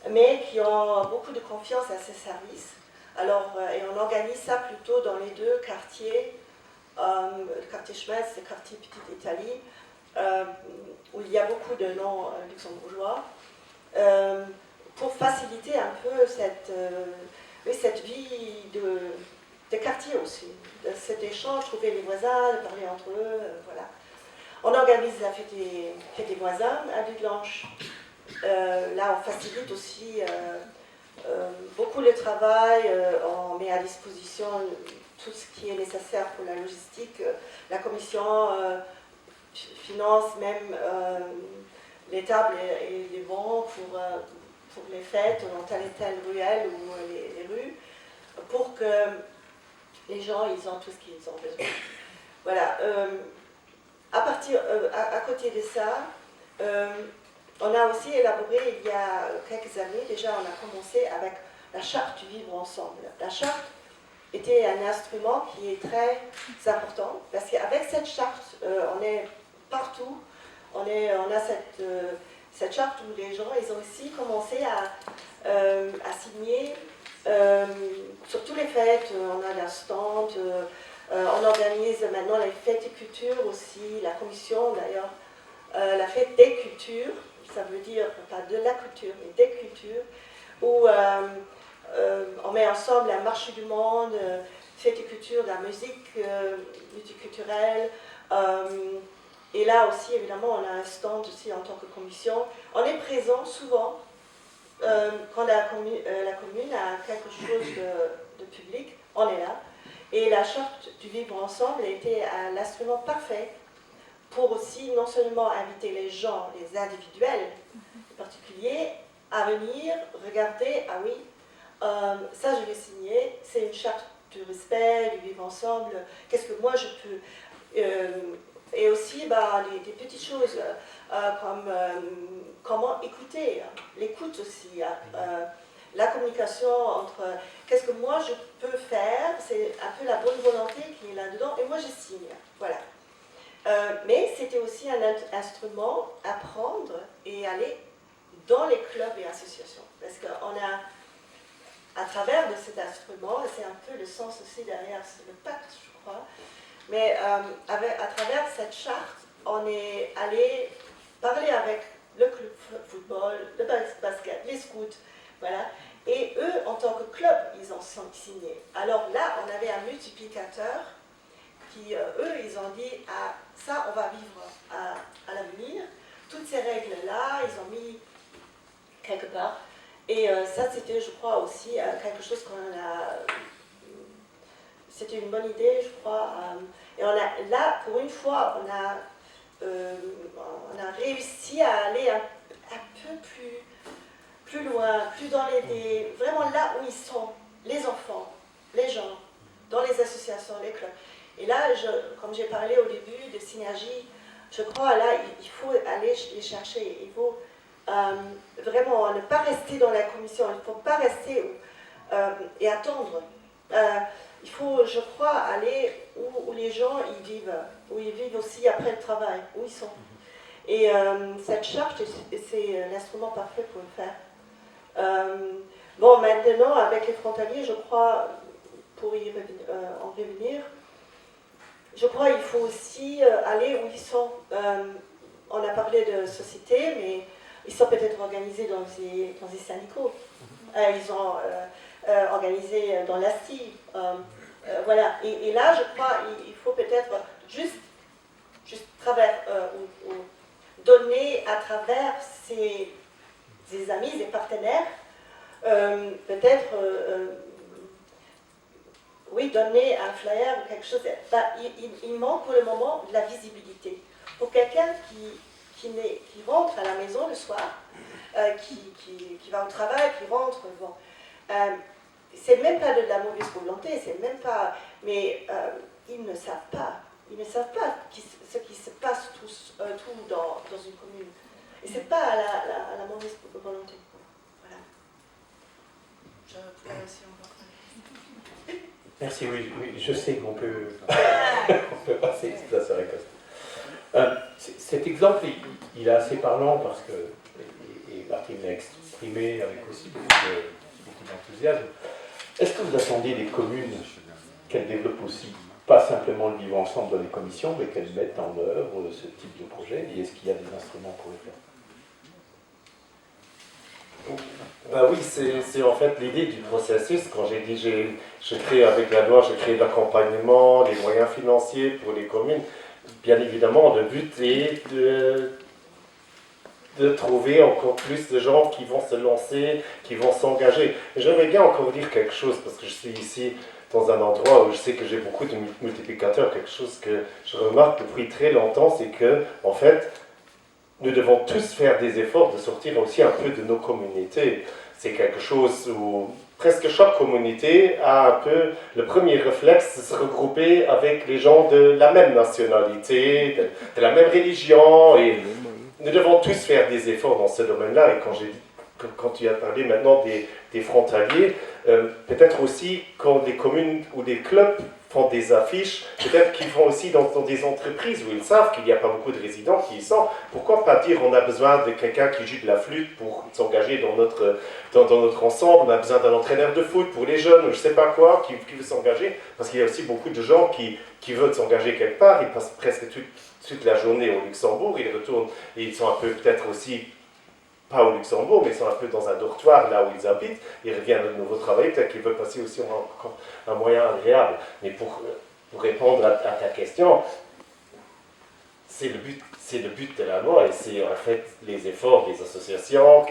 mais qui ont beaucoup de confiance à ces services. Alors, et on organise ça plutôt dans les 2 quartiers, le quartier Schmetz et le quartier Petite Italie, où il y a beaucoup de noms luxembourgeois, pour faciliter un peu cette vie de quartier aussi, de cet échange, trouver les voisins, parler entre eux, voilà. On organise la fête des voisins à Dulange. Là, on facilite aussi beaucoup le travail, on met à disposition tout ce qui est nécessaire pour la logistique. La commission finance même les tables et les bancs pour les fêtes dans telle et telle ruelle ou les rues, pour que les gens ils ont tout ce qu'ils ont besoin. Voilà. À côté de ça, on a aussi élaboré il y a quelques années, déjà on a commencé avec la charte du vivre ensemble. La charte était un instrument qui est très important parce qu'avec cette charte, on est partout, on a cette charte où les gens, ils ont aussi commencé à signer sur toutes les fêtes. On a la stand, on organise maintenant les fêtes de culture aussi, la commission d'ailleurs, la fête des cultures, ça veut dire pas de la culture, mais des cultures, où on met ensemble la marche du monde, fête de culture, de la musique multiculturelle. Et là aussi, évidemment, on a un stand aussi en tant que commission. On est présent souvent quand la commune a quelque chose de public, on est là. Et la charte du vivre ensemble a été l'instrument parfait pour aussi non seulement inviter les gens, les individuels, les particuliers, à venir regarder, ah oui, ça je vais signer, c'est une charte du respect, du vivre ensemble, qu'est-ce que moi je peux... et aussi des petites choses comme comment écouter, l'écoute aussi, la communication entre qu'est-ce que moi je peux faire, c'est un peu la bonne volonté qui est là-dedans, et moi je signe, voilà. Mais c'était aussi un instrument à prendre et aller dans les clubs et associations, parce qu'on a, à travers de cet instrument, et c'est un peu le sens aussi derrière le pacte, je crois, mais à travers cette charte, on est allé parler avec le club football, le basket, les scouts, voilà. Et eux, en tant que club, ils en sont signés. Alors là, on avait un multiplicateur qui, eux, ils ont dit, ah, ça, on va vivre à l'avenir. Toutes ces règles-là, ils ont mis quelque part. Et ça, c'était, je crois, aussi quelque chose qu'on a... C'était une bonne idée, je crois. Et on a, là, pour une fois, on a réussi à aller un peu plus loin, plus dans les... Vraiment là où ils sont, les enfants, les gens, dans les associations, les clubs. Et là, comme j'ai parlé au début de synergie, je crois là, il faut aller les chercher. Il faut vraiment ne pas rester dans la commission, il ne faut pas rester et attendre. Il faut, je crois, aller où les gens ils vivent aussi après le travail, où ils sont. Et cette charte, c'est l'instrument parfait pour le faire. Bon, maintenant, avec les frontaliers, je crois, pour en revenir, je crois qu'il faut aussi aller où ils sont. On a parlé de société, mais ils sont peut-être organisés dans des syndicats. Ils ont organisé dans l'ASTI. Voilà. Et là, je crois qu'il faut peut-être juste donner à travers ses amis, ses partenaires, peut-être oui, donner un flyer ou quelque chose. Il manque pour le moment de la visibilité. Pour quelqu'un qui rentre à la maison le soir, qui va au travail, qui rentre, bon, c'est même pas de la mauvaise volonté, c'est même pas, mais ils ne savent pas ce qui se passe tout dans une commune. Et c'est pas la mauvaise volonté. Voilà. Je pourrais aussi encore. Merci, oui, je sais qu'on peut, on peut passer, ça serait comme ça. Cet exemple, il est assez parlant parce que, et Martine l'a exprimé avec aussi beaucoup d'enthousiasme. Est-ce que vous attendiez des communes qu'elles développent aussi, pas simplement le vivre ensemble dans les commissions, mais qu'elles mettent en œuvre ce type de projet, et est-ce qu'il y a des instruments pour le faire? Ben oui, c'est en fait l'idée du processus. Quand j'ai dit, je crée avec la loi, je crée l'accompagnement, les moyens financiers pour les communes. Bien évidemment, le but est de trouver encore plus de gens qui vont se lancer, qui vont s'engager. J'aimerais bien encore dire quelque chose, parce que je suis ici dans un endroit où je sais que j'ai beaucoup de multiplicateurs. Quelque chose que je remarque depuis très longtemps, c'est que, en fait, nous devons tous faire des efforts de sortir aussi un peu de nos communautés. C'est quelque chose où presque chaque communauté a un peu le premier réflexe de se regrouper avec les gens de la même nationalité, de la même religion. Et nous devons tous faire des efforts dans ce domaine-là. Et quand tu as parlé maintenant des frontaliers, peut-être aussi quand des communes ou des clubs font des affiches, peut-être qu'ils font aussi dans des entreprises où ils savent qu'il n'y a pas beaucoup de résidents qui y sont. Pourquoi pas dire on a besoin de quelqu'un qui joue de la flûte pour s'engager dans notre ensemble, on a besoin d'un entraîneur de foot pour les jeunes, ou je ne sais pas quoi, qui veut s'engager, parce qu'il y a aussi beaucoup de gens qui veulent s'engager quelque part, ils passent presque toute la journée au Luxembourg, ils retournent, et ils sont un peu peut-être aussi pas au Luxembourg, mais ils sont un peu dans un dortoir là où ils habitent, ils reviennent de nouveau travailler, peut-être qu'ils veulent passer aussi un moyen agréable. Mais pour répondre à ta question, c'est le but de la loi, et c'est en fait les efforts des associations,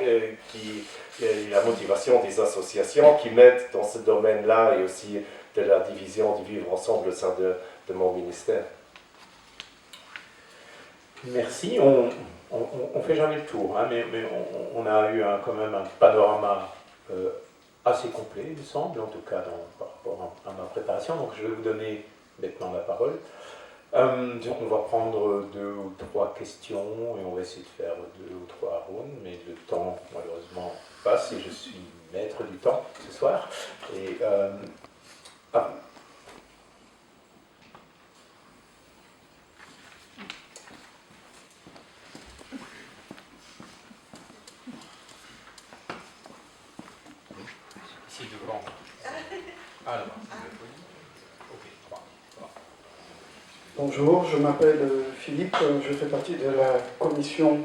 la motivation des associations qui mettent dans ce domaine-là, et aussi de la division du vivre ensemble au sein de mon ministère. Merci. On fait jamais le tour, hein, mais on a eu quand même un panorama assez complet, il me semble, en tout cas par rapport à ma préparation. Donc je vais vous donner maintenant la parole. On va prendre 2 ou 3 questions et on va essayer de faire 2 ou 3 rounds, mais le temps malheureusement passe et je suis maître du temps ce soir. Et, ici devant. Ah là-bas. Ok, 3. Bonjour, je m'appelle Philippe, je fais partie de la commission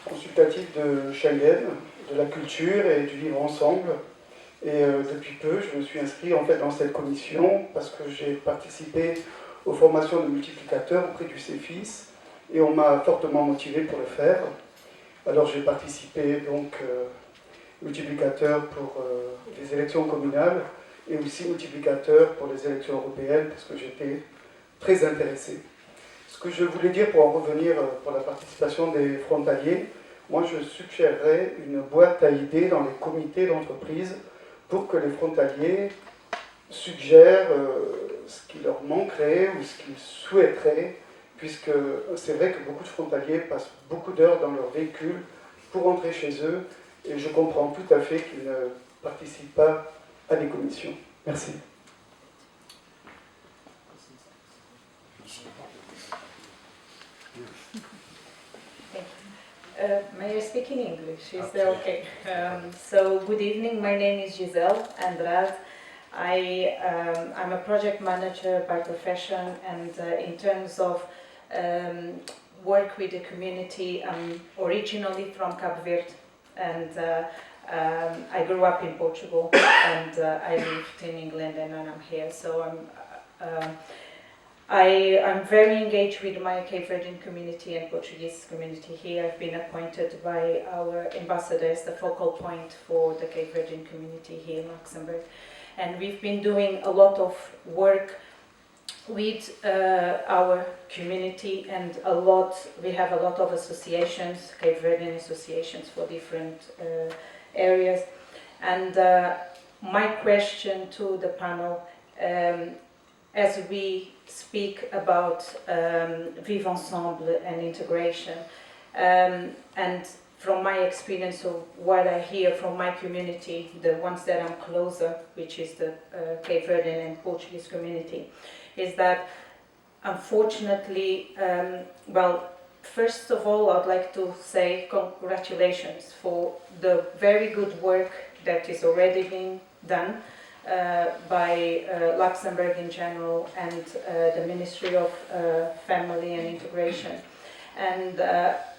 consultative de Schengen, de la culture et du vivre ensemble. Et depuis peu, je me suis inscrit en fait dans cette commission parce que j'ai participé aux formations de multiplicateurs auprès du CEFIS et on m'a fortement motivé pour le faire. Alors j'ai participé donc multiplicateur pour les élections communales et aussi multiplicateur pour les élections européennes parce que j'étais très intéressé. Ce que je voulais dire pour en revenir pour la participation des frontaliers, moi je suggérerais une boîte à idées dans les comités d'entreprise pour que les frontaliers suggèrent ce qui leur manquerait ou ce qu'ils souhaiteraient, puisque c'est vrai que beaucoup de frontaliers passent beaucoup d'heures dans leur véhicule pour rentrer chez eux, et je comprends tout à fait qu'ils ne participent pas à des commissions. Merci. May I speak in English? Is that okay? So, good evening. My name is Giselle Andrade. I'm a project manager by profession, and in terms of work with the community, I'm originally from Cabo Verde, and I grew up in Portugal, and I lived in England, and then I'm here. So I'm very engaged with my Cape Verdean community and Portuguese community here. I've been appointed by our ambassador as the focal point for the Cape Verdean community here in Luxembourg. And we've been doing a lot of work with our community, and we have a lot of associations, Cape Verdean associations for different areas. And my question to the panel, as we speak about vivre ensemble and integration, and from my experience of what I hear from my community, the ones that I'm closer, which is the Cape Verdean and Portuguese community, is that unfortunately, first of all, I'd like to say congratulations for the very good work that is already being done by Luxembourg in general and the Ministry of Family and Integration, and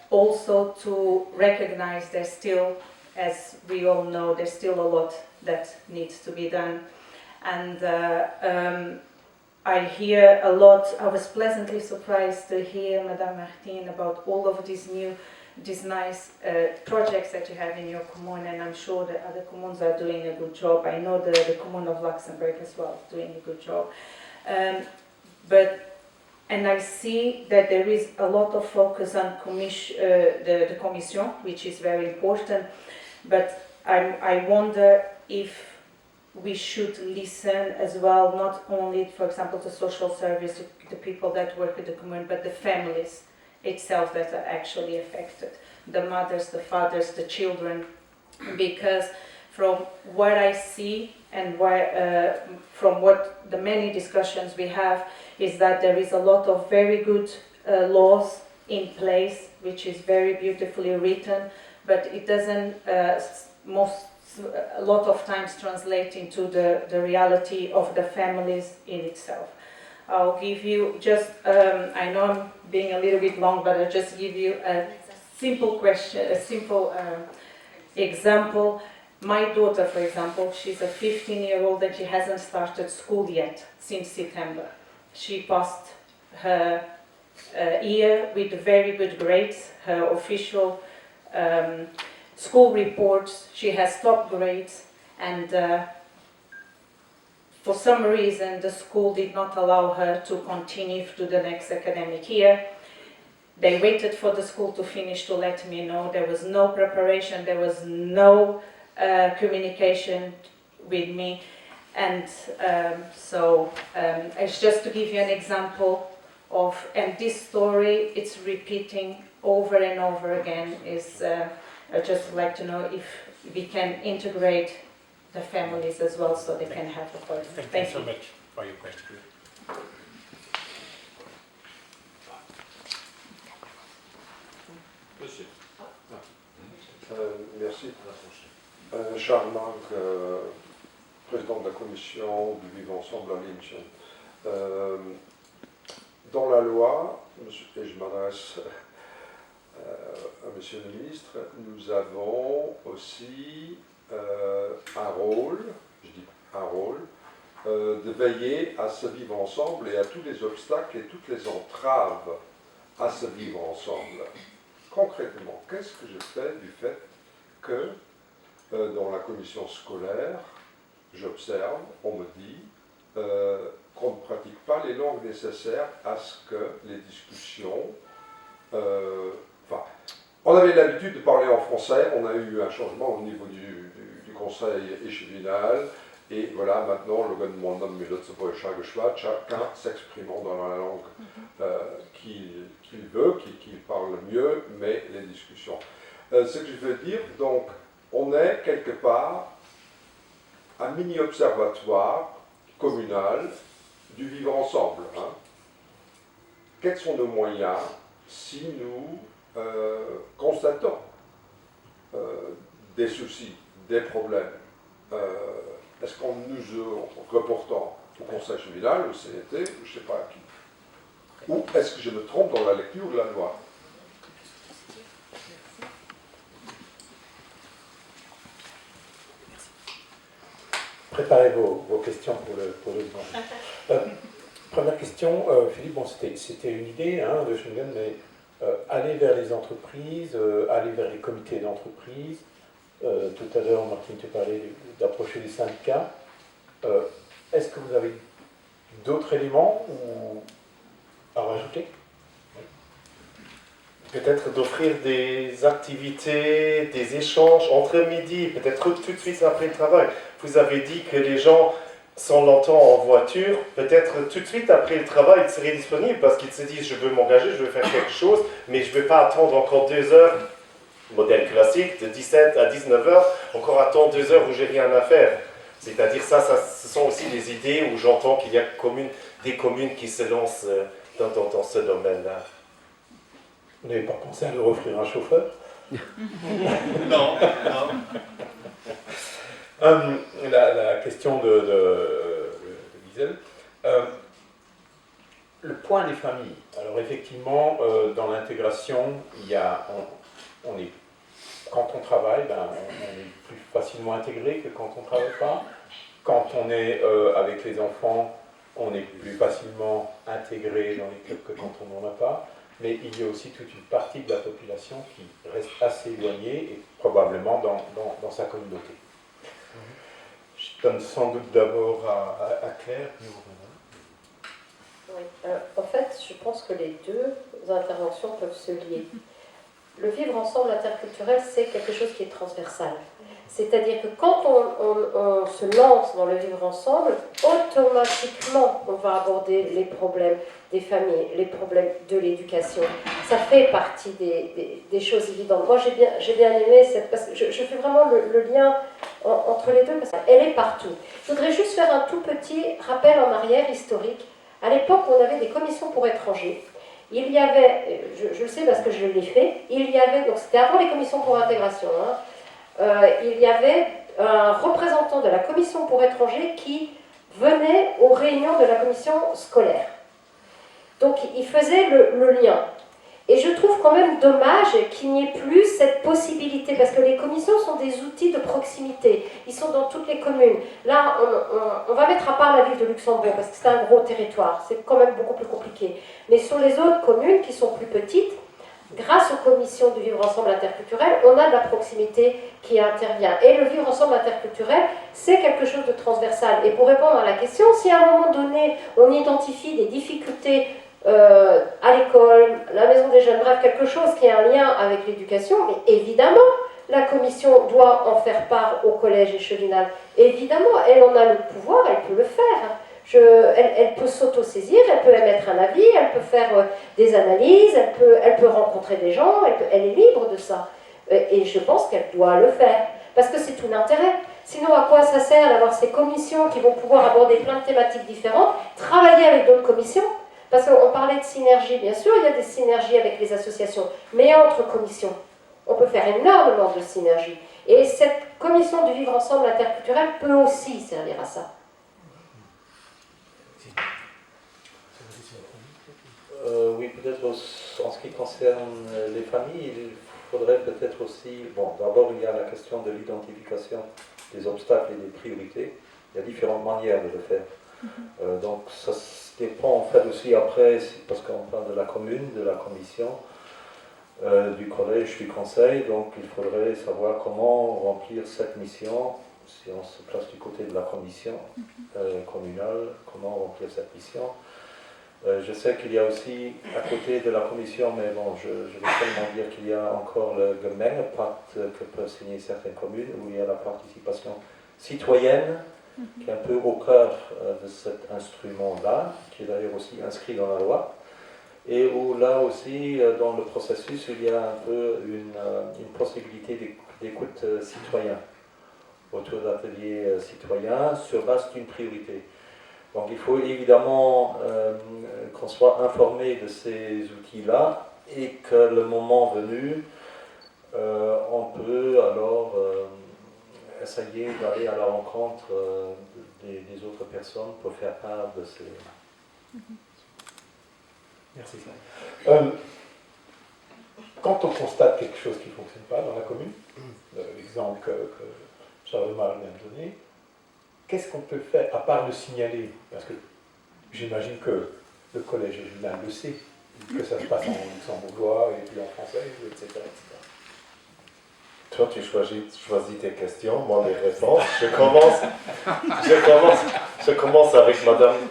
also to recognize there's still, as we all know, there's still a lot that needs to be done. And I hear a lot. I was pleasantly surprised to hear Madame Martin about all of these nice projects that you have in your commune, and I'm sure the other communes are doing a good job. I know the commune of Luxembourg as well is doing a good job. And I see that there is a lot of focus on the commission, which is very important, but I wonder if we should listen as well, not only, for example, to social service, the people that work with the commune, but the families itself that are actually affected. The mothers, the fathers, the children, because from what I see and from what the many discussions we have is that there is a lot of very good laws in place, which is very beautifully written, but it doesn't a lot of times translate into the reality of the families in itself. I'll give you just, I know I'm being a little bit long, but I'll just give you a simple question, a simple example. My daughter, for example, she's a 15-year-old and she hasn't started school yet since September. She passed her year with very good grades, her official school reports, she has top grades, and for some reason the school did not allow her to continue to the next academic year. They waited for the school to finish to let me know. There was no preparation, there was no communication with me, and it's just to give you an example of, and this story, it's repeating over and over again, is I'd just like to know if we can integrate the families as well so they can have a voice. Thank you so much for your question. Monsieur. Merci. Charles Marc, président de la commission du Vivre Ensemble à Linchen. Dans la loi, et je m'adresse à Monsieur le ministre, nous avons aussi un rôle, je dis un rôle, de veiller à ce vivre ensemble et à tous les obstacles et toutes les entraves à ce vivre ensemble. Concrètement, qu'est-ce que je fais du fait que dans la commission scolaire, j'observe, on me dit qu'on ne pratique pas les langues nécessaires à ce que les discussions... on avait l'habitude de parler en français, on a eu un changement au niveau du conseil échevinal, et voilà, maintenant, le gouvernement nomme chacun s'exprimant dans la langue qu'il veut, qu'il parle mieux, mais les discussions. Ce que je veux dire, donc, on est quelque part un mini-observatoire communal du vivre ensemble. Hein. Quels sont nos moyens si nous constatons des soucis, des problèmes? Est-ce qu'on nous reportant au conseil communal, au CNT, ou je ne sais pas à qui? Ou est-ce que je me trompe dans la lecture de la loi? Préparez vos questions pour le dimanche. Première question, Philippe, bon, c'était une idée de Schengen, mais aller vers les entreprises, aller vers les comités d'entreprise. Tout à l'heure, Martine, tu parlais d'approcher les syndicats. Est-ce que vous avez d'autres éléments à rajouter? Peut-être d'offrir des activités, des échanges entre midi, peut-être tout de suite après le travail. Vous avez dit que les gens sont longtemps en voiture, peut-être tout de suite après le travail, ils seraient disponibles parce qu'ils se disent je veux m'engager, je veux faire quelque chose, mais je ne vais pas attendre encore 2 heures, modèle classique, de 17 à 19 heures, encore attendre 2 heures où j'ai rien à faire. C'est-à-dire ce sont aussi des idées où j'entends qu'il y a des communes qui se lancent dans ce domaine-là. Vous n'avez pas pensé à leur offrir un chauffeur? Non, non. La question de Gisèle. Le point des familles. Alors effectivement, dans l'intégration, quand on travaille, on est plus facilement intégré que quand on ne travaille pas. Quand on est avec les enfants, on est plus facilement intégré dans les clubs que quand on n'en a pas. Mais il y a aussi toute une partie de la population qui reste assez éloignée et probablement dans sa communauté. Je donne sans doute d'abord à Claire. Oui. En fait, je pense que les deux interventions peuvent se lier. le vivre ensemble interculturel, c'est quelque chose qui est transversal. C'est-à-dire que quand on se lance dans le vivre ensemble, automatiquement, on va aborder les problèmes des familles, les problèmes de l'éducation. Ça fait partie des choses évidentes. Moi, j'ai bien aimé cette... Parce que je fais vraiment le lien entre les deux, parce qu'elle est partout. Je voudrais juste faire un tout petit rappel en arrière historique. À l'époque, on avait des commissions pour étrangers. Il y avait, je le sais parce que je l'ai fait, il y avait, donc c'était avant les commissions pour intégration, il y avait un représentant de la commission pour étrangers qui venait aux réunions de la commission scolaire. Donc il faisait le lien. Et je trouve quand même dommage qu'il n'y ait plus cette possibilité, parce que les commissions sont des outils de proximité. Ils sont dans toutes les communes. Là, on va mettre à part la ville de Luxembourg, parce que c'est un gros territoire. C'est quand même beaucoup plus compliqué. Mais sur les autres communes qui sont plus petites, grâce aux commissions du vivre ensemble interculturel, on a de la proximité qui intervient. Et le vivre ensemble interculturel, c'est quelque chose de transversal. Et pour répondre à la question, si à un moment donné, on identifie des difficultés à l'école, la maison des jeunes, bref, quelque chose qui a un lien avec l'éducation, mais évidemment, la commission doit en faire part au collège échevinal. Évidemment, elle en a le pouvoir, elle peut le faire. Elle peut s'auto-saisir, elle peut émettre un avis, elle peut faire des analyses, elle peut rencontrer des gens, elle est libre de ça. Et je pense qu'elle doit le faire, parce que c'est tout l'intérêt. Sinon, à quoi ça sert d'avoir ces commissions qui vont pouvoir aborder plein de thématiques différentes, travailler avec d'autres commissions? Parce qu'on parlait de synergie, bien sûr, il y a des synergies avec les associations, mais entre commissions, on peut faire énormément de synergies. Et cette commission du vivre ensemble interculturel peut aussi servir à ça. Oui, peut-être en ce qui concerne les familles, il faudrait peut-être aussi... Bon, d'abord, il y a la question de l'identification des obstacles et des priorités. Il y a différentes manières de le faire. Donc, ça dépend en fait aussi après, parce qu'on parle de la commune, de la commission, du collège, du conseil, donc il faudrait savoir comment remplir cette mission, si on se place du côté de la commission communale, comment remplir cette mission. Je sais qu'il y a aussi, à côté de la commission, mais bon, je vais seulement dire qu'il y a encore le Gemeindepact que peuvent signer certaines communes, où il y a la participation citoyenne, qui est un peu au cœur de cet instrument-là, qui est d'ailleurs aussi inscrit dans la loi, et où là aussi, dans le processus, il y a un peu une possibilité d'écoute citoyen, autour d'ateliers citoyens, sur base d'une priorité. Donc il faut évidemment qu'on soit informé de ces outils-là, et que le moment venu, on peut alors... essayer d'aller à la rencontre des autres personnes pour faire part de ces... Merci. Quand on constate quelque chose qui ne fonctionne pas dans la commune, l'exemple que Charles-Marc vient de donner, qu'est-ce qu'on peut faire, à part le signaler? Parce que j'imagine que le collège régional le sait, que ça se passe en luxembourgeois et puis en français, etc. etc. Toi, tu choisis tes questions, moi mes réponses. Je commence avec Madame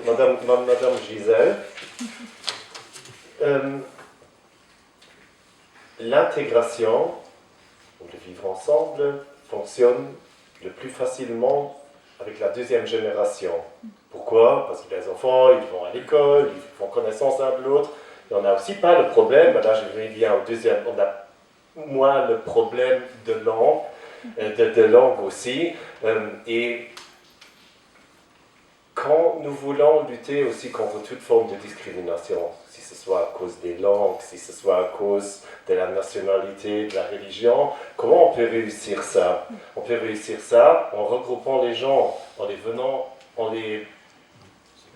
Gisèle. L'intégration, ou le vivre ensemble, fonctionne le plus facilement avec la deuxième génération. Pourquoi? Parce que les enfants, ils vont à l'école, ils font connaissance l'un de l'autre. Et on n'a aussi pas le problème, là je reviens au deuxième, on a moins le problème de langue aussi. Et quand nous voulons lutter aussi contre toute forme de discrimination, si ce soit à cause des langues, si ce soit à cause de la nationalité, de la religion, comment on peut réussir ça? On peut réussir ça en regroupant les gens, en les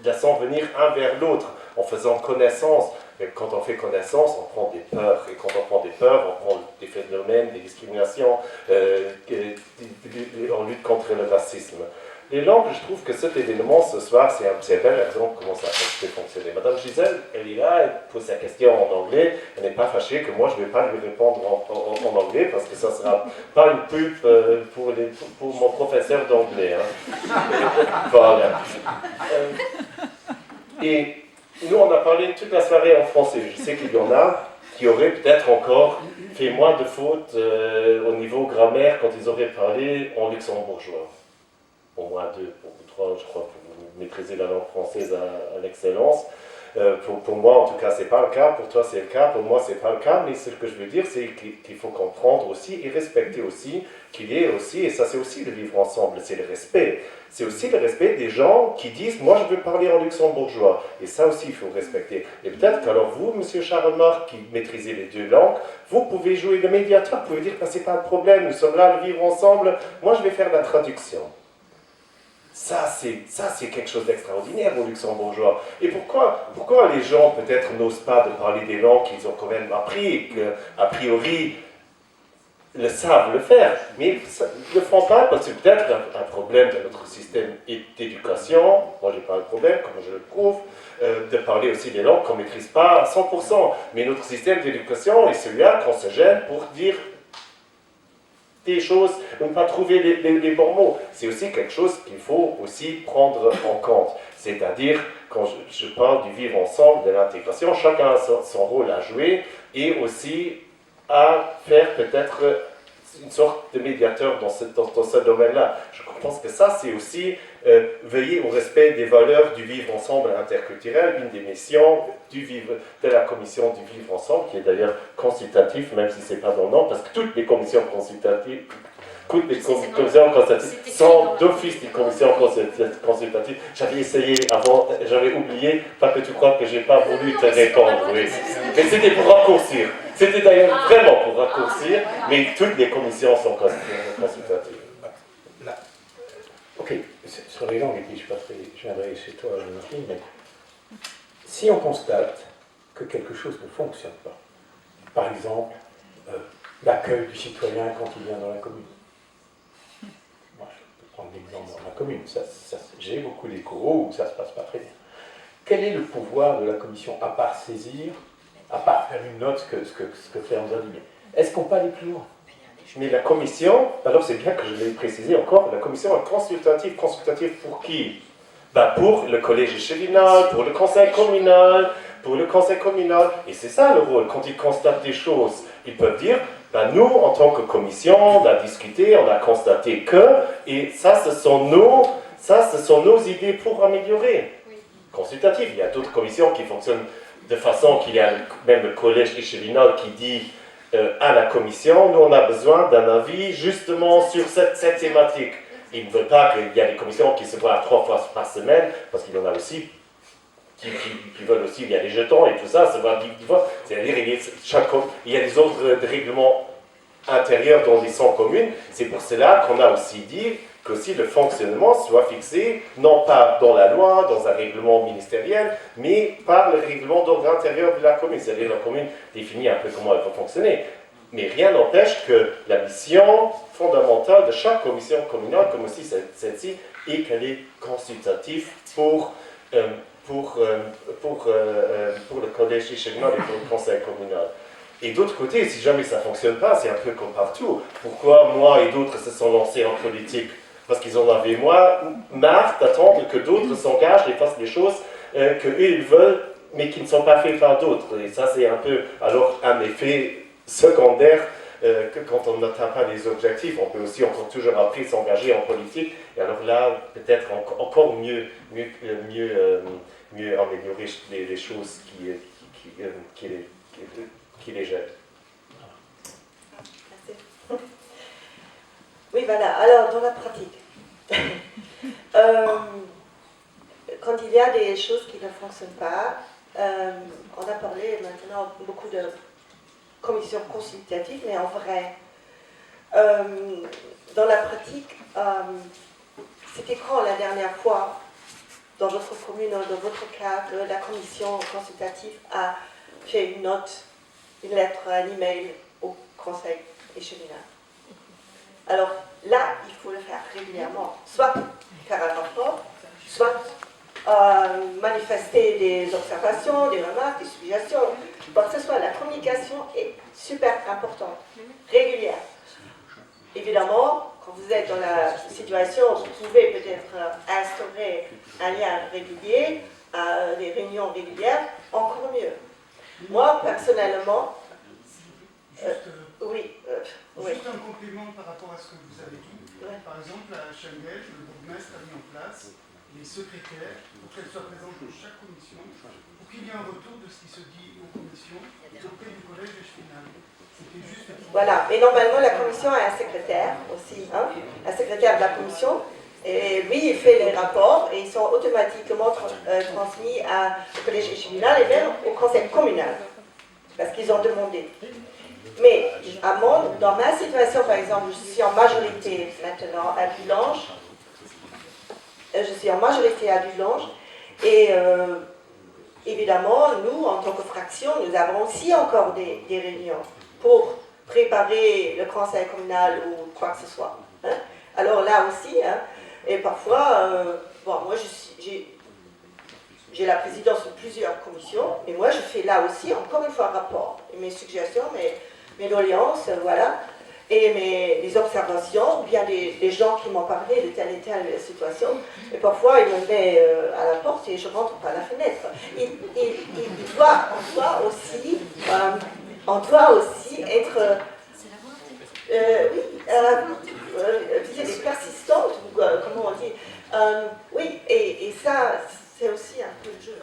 laissant venir un vers l'autre, en faisant connaissance. Et quand on fait connaissance, on prend des peurs. Et quand on prend des peurs, on prend des phénomènes, des discriminations, on lutte contre le racisme. Les langues, je trouve que cet événement ce soir, c'est un bel exemple comment ça peut fonctionner. Madame Gisèle, elle est là, elle pose sa question en anglais, elle n'est pas fâchée que moi je ne vais pas lui répondre en anglais, parce que ça ne sera pas une pub pour mon professeur d'anglais. Voilà. Et nous, on a parlé toute la soirée en français. Je sais qu'il y en a qui auraient peut-être encore fait moins de fautes au niveau grammaire quand ils auraient parlé en luxembourgeois. Au moins 2, pour vous 3, je crois que vous maîtrisez la langue française à l'excellence. Pour moi, en tout cas, ce n'est pas le cas. Pour toi, c'est le cas. Pour moi, ce n'est pas le cas. Mais ce que je veux dire, c'est qu'il faut comprendre aussi et respecter aussi qu'il y ait aussi, et ça c'est aussi le vivre ensemble, c'est le respect. C'est aussi le respect des gens qui disent « moi je veux parler en luxembourgeois ». Et ça aussi, il faut respecter. Et peut-être qu'alors vous, M. Charles-Marc, qui maîtrisez les 2 langues, vous pouvez jouer le médiateur, vous pouvez dire « c'est pas de problème, nous sommes là, le vivre ensemble, moi je vais faire la traduction ». Ça, c'est quelque chose d'extraordinaire au luxembourgeois. Et pourquoi les gens, peut-être, n'osent pas de parler des langues qu'ils ont quand même appris et qu'a priori, le savent le faire, mais ne le font pas parce que c'est peut-être un problème de notre système d'éducation. Moi, je n'ai pas le problème, comme je le prouve, de parler aussi des langues qu'on ne maîtrise pas à 100%. Mais notre système d'éducation est celui-là qu'on se gêne pour dire des choses, ne pas trouver les bons mots. C'est aussi quelque chose qu'il faut aussi prendre en compte. C'est-à-dire, quand je parle du vivre ensemble, de l'intégration, chacun a son rôle à jouer et aussi à faire peut-être une sorte de médiateur dans ce domaine-là. Je pense que ça, c'est aussi veiller au respect des valeurs du vivre ensemble interculturel, une des missions de la commission du vivre ensemble, qui est d'ailleurs consultative, même si ce n'est pas dans le nom, parce que toutes les commissions consultatives, sont d'office des commissions consultatives. J'avais essayé avant, j'avais oublié, pas que tu crois que je n'ai pas voulu te répondre, oui. Mais c'était pour raccourcir. C'était d'ailleurs vraiment pour raccourcir, mais toutes les commissions sont consultatives. Là. Ok, sur les langues, et puis je viendrai chez toi, Martine, mais si on constate que quelque chose ne fonctionne pas, par exemple, l'accueil du citoyen quand il vient dans la commune. Moi, je peux prendre l'exemple dans ma commune, j'ai beaucoup d'échos où ça ne se passe pas très bien. Quel est le pouvoir de la commission, à part saisir, à part faire une note, ce que fait André Dumais? Est-ce qu'on peut aller plus loin? Mais la commission, alors c'est bien que je l'ai précisé encore, la commission est consultative. Consultative pour qui? Pour le collège échevinal, pour le conseil communal, et c'est ça le rôle. Quand ils constatent des choses, ils peuvent dire, nous, en tant que commission, on a discuté, on a constaté que, et ça, ce sont nos idées pour améliorer. Consultative, il y a d'autres commissions qui fonctionnent de façon qu'il y a même le collège échevinal qui dit à la commission, nous on a besoin d'un avis justement sur cette thématique. Ils ne veulent pas qu'il y ait des commissions qui se voient 3 fois par semaine, parce qu'il y en a aussi qui veulent aussi, il y a les jetons et tout ça, se voir 10 fois. C'est-à-dire il y a des ordres de règlement intérieurs dans les 100 communes. C'est pour cela qu'on a aussi dit qu'aussi le fonctionnement soit fixé, non pas dans la loi, dans un règlement ministériel, mais par le règlement d'ordre intérieur de la commune. C'est-à-dire la commune définit un peu comment elle va fonctionner. Mais rien n'empêche que la mission fondamentale de chaque commission communale, comme aussi celle-ci, est qu'elle est consultative pour le collège échevinal et pour le conseil communal. Et d'autre côté, si jamais ça ne fonctionne pas, c'est un peu comme partout. Pourquoi moi et d'autres se sont lancés en politique? Parce qu'ils en avaient marre d'attendre que d'autres s'engagent et fassent des choses qu'eux ils veulent, mais qui ne sont pas faites par d'autres. Et ça, c'est un peu alors un effet secondaire que quand on n'atteint pas les objectifs. On peut aussi encore toujours après s'engager en politique. Et alors là, peut-être encore mieux améliorer les choses qui les gênent. Merci. Oui, voilà. Alors, dans la pratique, quand il y a des choses qui ne fonctionnent pas, on a parlé maintenant beaucoup de commissions consultatives, mais en vrai, dans la pratique, c'était quand la dernière fois, dans votre commune, dans votre cas, que la commission consultative a fait une note, une lettre, un email au conseil échevinal? Alors là, il faut le faire régulièrement, soit faire un rapport, soit manifester des observations, des remarques, des suggestions. Quoi que ce soit, la communication est super importante, régulière. Évidemment, quand vous êtes dans la situation, vous pouvez peut-être instaurer un lien régulier, des réunions régulières, encore mieux. Moi, personnellement, oui. Juste un complément par rapport à ce que vous avez dit. Ouais. Par exemple, à Schengen, le bourgmestre a mis en place les secrétaires pour qu'elles soient présentes dans chaque commission, pour qu'il y ait un retour de ce qui se dit aux commissions auprès du collège final. C'était juste. Voilà, et normalement la commission a un secrétaire aussi, hein, un secrétaire de la commission, et lui il fait les rapports et ils sont automatiquement transmis au collège échevinal et même au conseil communal, parce qu'ils ont demandé. Mais dans ma situation par exemple, je suis en majorité maintenant à Dulange, et évidemment nous en tant que fraction, nous avons aussi encore des réunions pour préparer le conseil communal ou quoi que ce soit. Hein. Alors là aussi, hein, et parfois, moi j'ai la présidence de plusieurs commissions, et moi je fais là aussi encore une fois un rapport, et mes suggestions, mes doléances, voilà, et mes observations, ou bien des gens qui m'ont parlé de telle et telle situation, et parfois ils me mettent à la porte et je rentre par la fenêtre. On doit aussi être persistante, ou comment on dit, oui, et ça, c'est aussi un peu le jeu.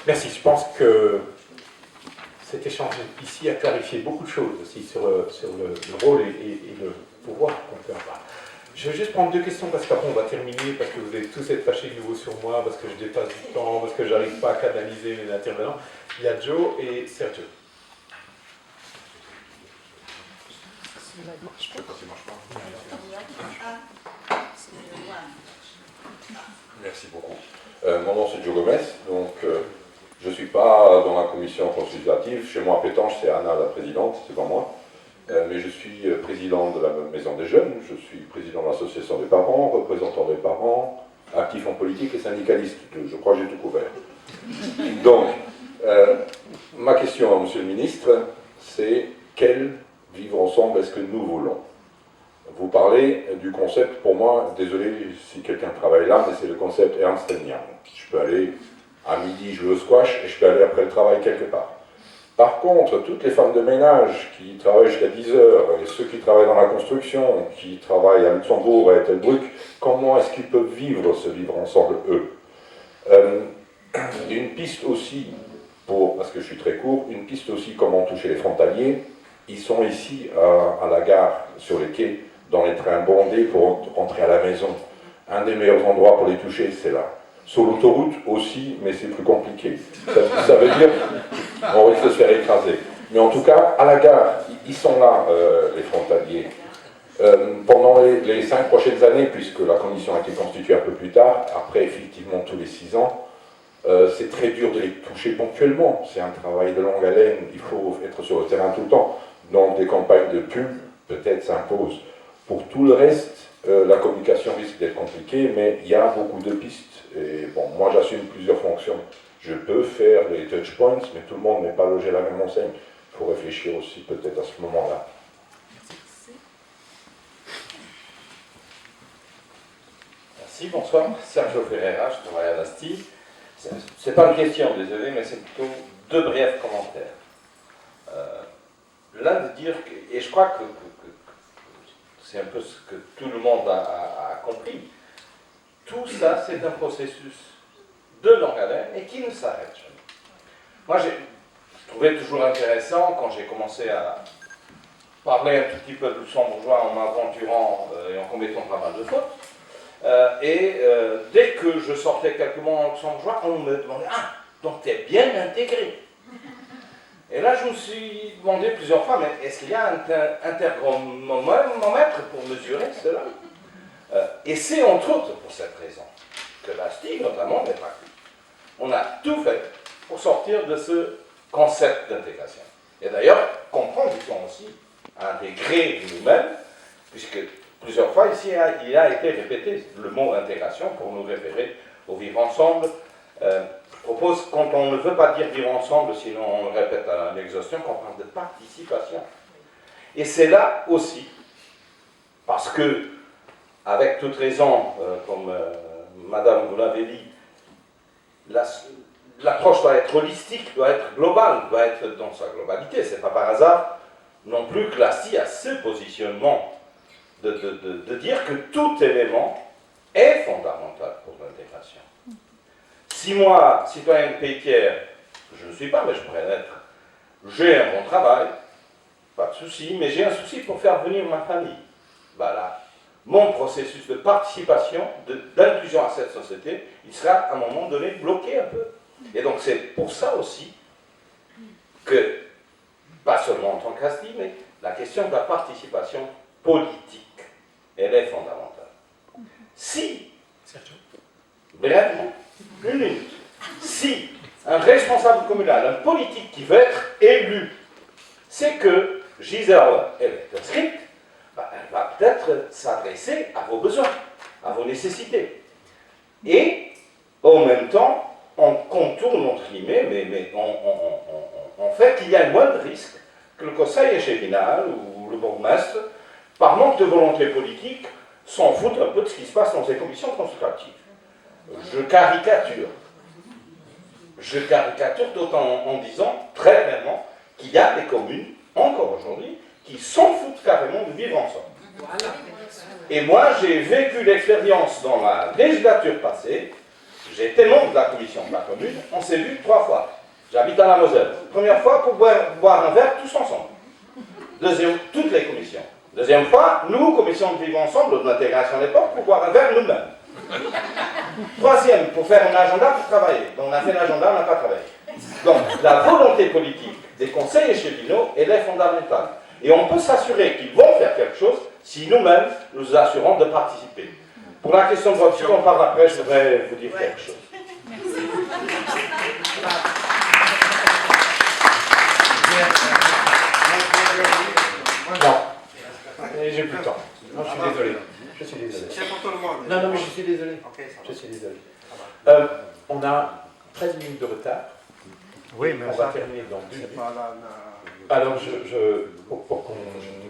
Merci, je pense que cet échange ici a clarifié beaucoup de choses aussi sur le rôle et le pouvoir qu'on peut avoir. Je vais juste prendre deux questions parce qu'après on va terminer, parce que vous allez tous être fâchés de nouveau sur moi, parce que je dépasse du temps, parce que je n'arrive pas à canaliser mes intervenants. Il y a Joe et Sergio. Merci beaucoup. Mon nom c'est Joe Gomez, donc je ne suis pas dans la commission consultative. Chez moi à Pétange, c'est Anna la présidente, c'est pas moi. Mais je suis président de la Maison des Jeunes, je suis président de l'association des parents, représentant des parents, actif en politique et syndicaliste. Je crois que j'ai tout couvert. Donc, ma question à Monsieur le Ministre, c'est quel vivre ensemble est-ce que nous voulons? Vous parlez du concept, pour moi, désolé si quelqu'un travaille là, mais c'est le concept Ernst Young. Je peux aller à midi jouer au squash et je peux aller après le travail quelque part. Par contre, toutes les femmes de ménage qui travaillent jusqu'à 10 heures et ceux qui travaillent dans la construction, qui travaillent à Luxembourg et à Telbruck, comment est-ce qu'ils peuvent vivre ce vivre ensemble, eux? Une piste aussi, parce que je suis très court, une piste aussi comment toucher les frontaliers. Ils sont ici à la gare, sur les quais, dans les trains bondés pour rentrer à la maison. Un des meilleurs endroits pour les toucher, c'est là. Sur l'autoroute aussi, mais c'est plus compliqué. Ça veut dire qu'on risque de se faire écraser. Mais en tout cas, à la gare, ils sont là, les frontaliers. Pendant les 5 prochaines années, puisque la commission a été constituée un peu plus tard, après effectivement tous les 6 ans, c'est très dur de les toucher ponctuellement. C'est un travail de longue haleine, il faut être sur le terrain tout le temps. Donc des campagnes de pub, peut-être, s'imposent. Pour tout le reste, la communication risque d'être compliquée, mais il y a beaucoup de pistes. Et bon, moi j'assume plusieurs fonctions. Je peux faire les touchpoints, mais tout le monde n'est pas logé à la même enseigne. Il faut réfléchir aussi peut-être à ce moment-là. Merci, bonsoir. Sergio Ferreira, je travaille à l'ASTI. C'est pas une question, désolé, mais c'est plutôt deux brefs commentaires. L'un de dire, et je crois que c'est un peu ce que tout le monde a compris, tout ça c'est un processus de longue haleine et qui ne s'arrête jamais. Moi je trouvais toujours intéressant quand j'ai commencé à parler un tout petit peu de luxembourgeois en m'aventurant et en commettant pas mal de fautes. Dès que je sortais quelques mots en luxembourgeois, on me demandait « Ah, donc tu es bien intégré !» Et là, je me suis demandé plusieurs fois, mais est-ce qu'il y a un intergramomètre pour mesurer cela? Et c'est entre autres pour cette raison que l'ASTI, notamment, n'est pas cru. On a tout fait pour sortir de ce concept d'intégration. Et d'ailleurs, comprendre qu'ils sont aussi intégrés nous-mêmes, puisque plusieurs fois ici, il a été répété le mot intégration pour nous référer au vivre ensemble. Je propose, quand on ne veut pas dire vivre ensemble, sinon on le répète à l'exhaustion, qu'on parle de participation. Et c'est là aussi, parce que, avec toute raison, comme Madame vous l'avez dit, l'approche doit être holistique, doit être globale, doit être dans sa globalité. Ce n'est pas par hasard non plus que l'ASTI a ce positionnement de dire que tout élément est fondamental pour l'intégration. Si moi, citoyen de pays tiers, je ne suis pas, mais je pourrais l'être, j'ai un bon travail, pas de souci, mais j'ai un souci pour faire venir ma famille. Ben là, mon processus de participation, d'inclusion à cette société, il sera à un moment donné bloqué un peu. Et donc c'est pour ça aussi que, pas seulement en tant qu'ASTI, mais la question de la participation politique, elle est fondamentale. Si, brièvement, une minute, si un responsable communal, un politique qui veut être élu, c'est que Gisèle, elle est inscrite, ben, elle va peut-être s'adresser à vos besoins, à vos nécessités. Et, en même temps, on contourne, entre guillemets, mais on fait qu'il y a moins de risques que le conseil échevinal ou le bourgmestre, par manque de volonté politique, s'en foutent un peu de ce qui se passe dans ces commissions consultatives. Je caricature. Je caricature tout en disant très clairement qu'il y a des communes, encore aujourd'hui, qui s'en foutent carrément de vivre ensemble. Et moi, j'ai vécu l'expérience dans la législature passée. J'étais membre de la commission de la commune, on s'est vu 3 fois. J'habite à la Moselle. Première fois pour boire un verre tous ensemble. Deuxième, toutes les commissions. Deuxième fois, nous, commission de vivre ensemble, de l'intégration à l'époque, pour boire un verre nous-mêmes. Troisième, pour faire un agenda pour travailler. Donc on a fait l'agenda, on n'a pas travaillé. Donc la volonté politique des conseils échevinaux, elle est fondamentale. Et on peut s'assurer qu'ils vont faire quelque chose si nous-mêmes nous assurons de participer. Pour la question de votre sujet, on parle après, je voudrais vous dire quelque chose. Non, j'ai plus le temps. Non, je suis désolé. Je suis désolé. C'est pour tout le monde. Non, mais je suis désolé. Je suis désolé. On a 13 minutes de retard. Oui, mais on va terminer dans 2 minutes. Alors, pour qu'on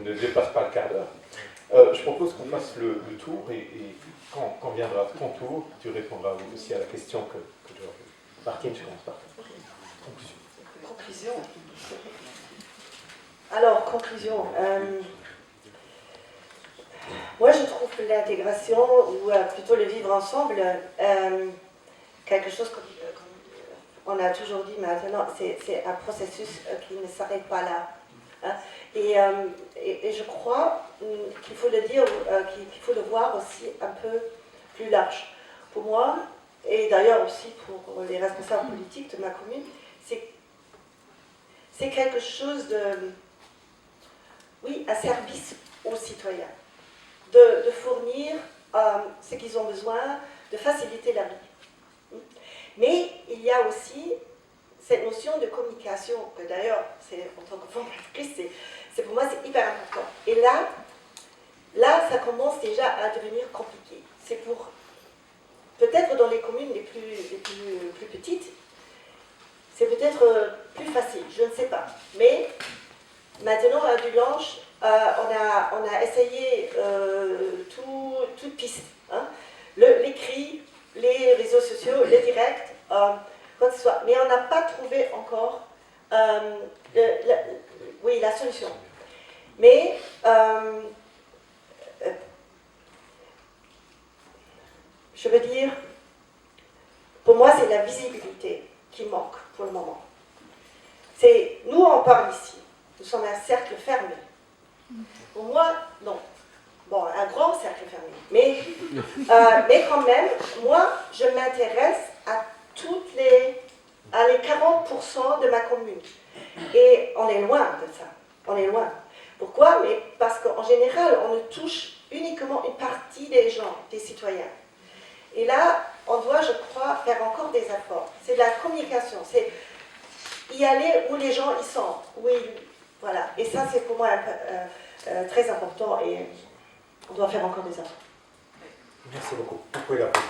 ne dépasse pas le quart d'heure, je propose qu'on fasse le tour et quand viendra ton tour, tu répondras aussi à la question que je... Martine, je commence par toi. Conclusion. Conclusion. Alors, conclusion. Moi, je trouve que l'intégration, ou plutôt le vivre ensemble, quelque chose qu'on a toujours dit maintenant, c'est un processus qui ne s'arrête pas là. Hein. Et je crois qu'il faut le dire, qu'il faut le voir aussi un peu plus large. Pour moi, et d'ailleurs aussi pour les responsables politiques de ma commune, c'est quelque chose de, oui, un service aux citoyens, de fournir ce qu'ils ont besoin, de faciliter la vie. Mais il y a aussi cette notion de communication, que d'ailleurs, en tant que formatrice, pour moi, c'est hyper important. Et là, ça commence déjà à devenir compliqué. C'est pour, peut-être dans les communes les plus petites, c'est peut-être plus facile, je ne sais pas. Mais maintenant, à Dulange, on a essayé toute piste. Hein. L'écrit, les réseaux sociaux, les directs, quoi que ce soit. Mais on n'a pas trouvé encore la solution. Mais je veux dire, pour moi, c'est la visibilité qui manque pour le moment. Nous, on parle ici. Nous sommes un cercle fermé. Pour moi, non. Bon, un grand cercle fermé. Mais quand même, moi, je m'intéresse à les 40% de ma commune. Et on est loin de ça. On est loin. Pourquoi? Mais parce qu'en général, on ne touche uniquement une partie des gens, des citoyens. Et là, on doit, je crois, faire encore des efforts. C'est de la communication. C'est y aller où les gens y sont. Voilà. Et ça, c'est pour moi très important et on doit faire encore des efforts. Merci beaucoup. Vous pouvez l'applaudir.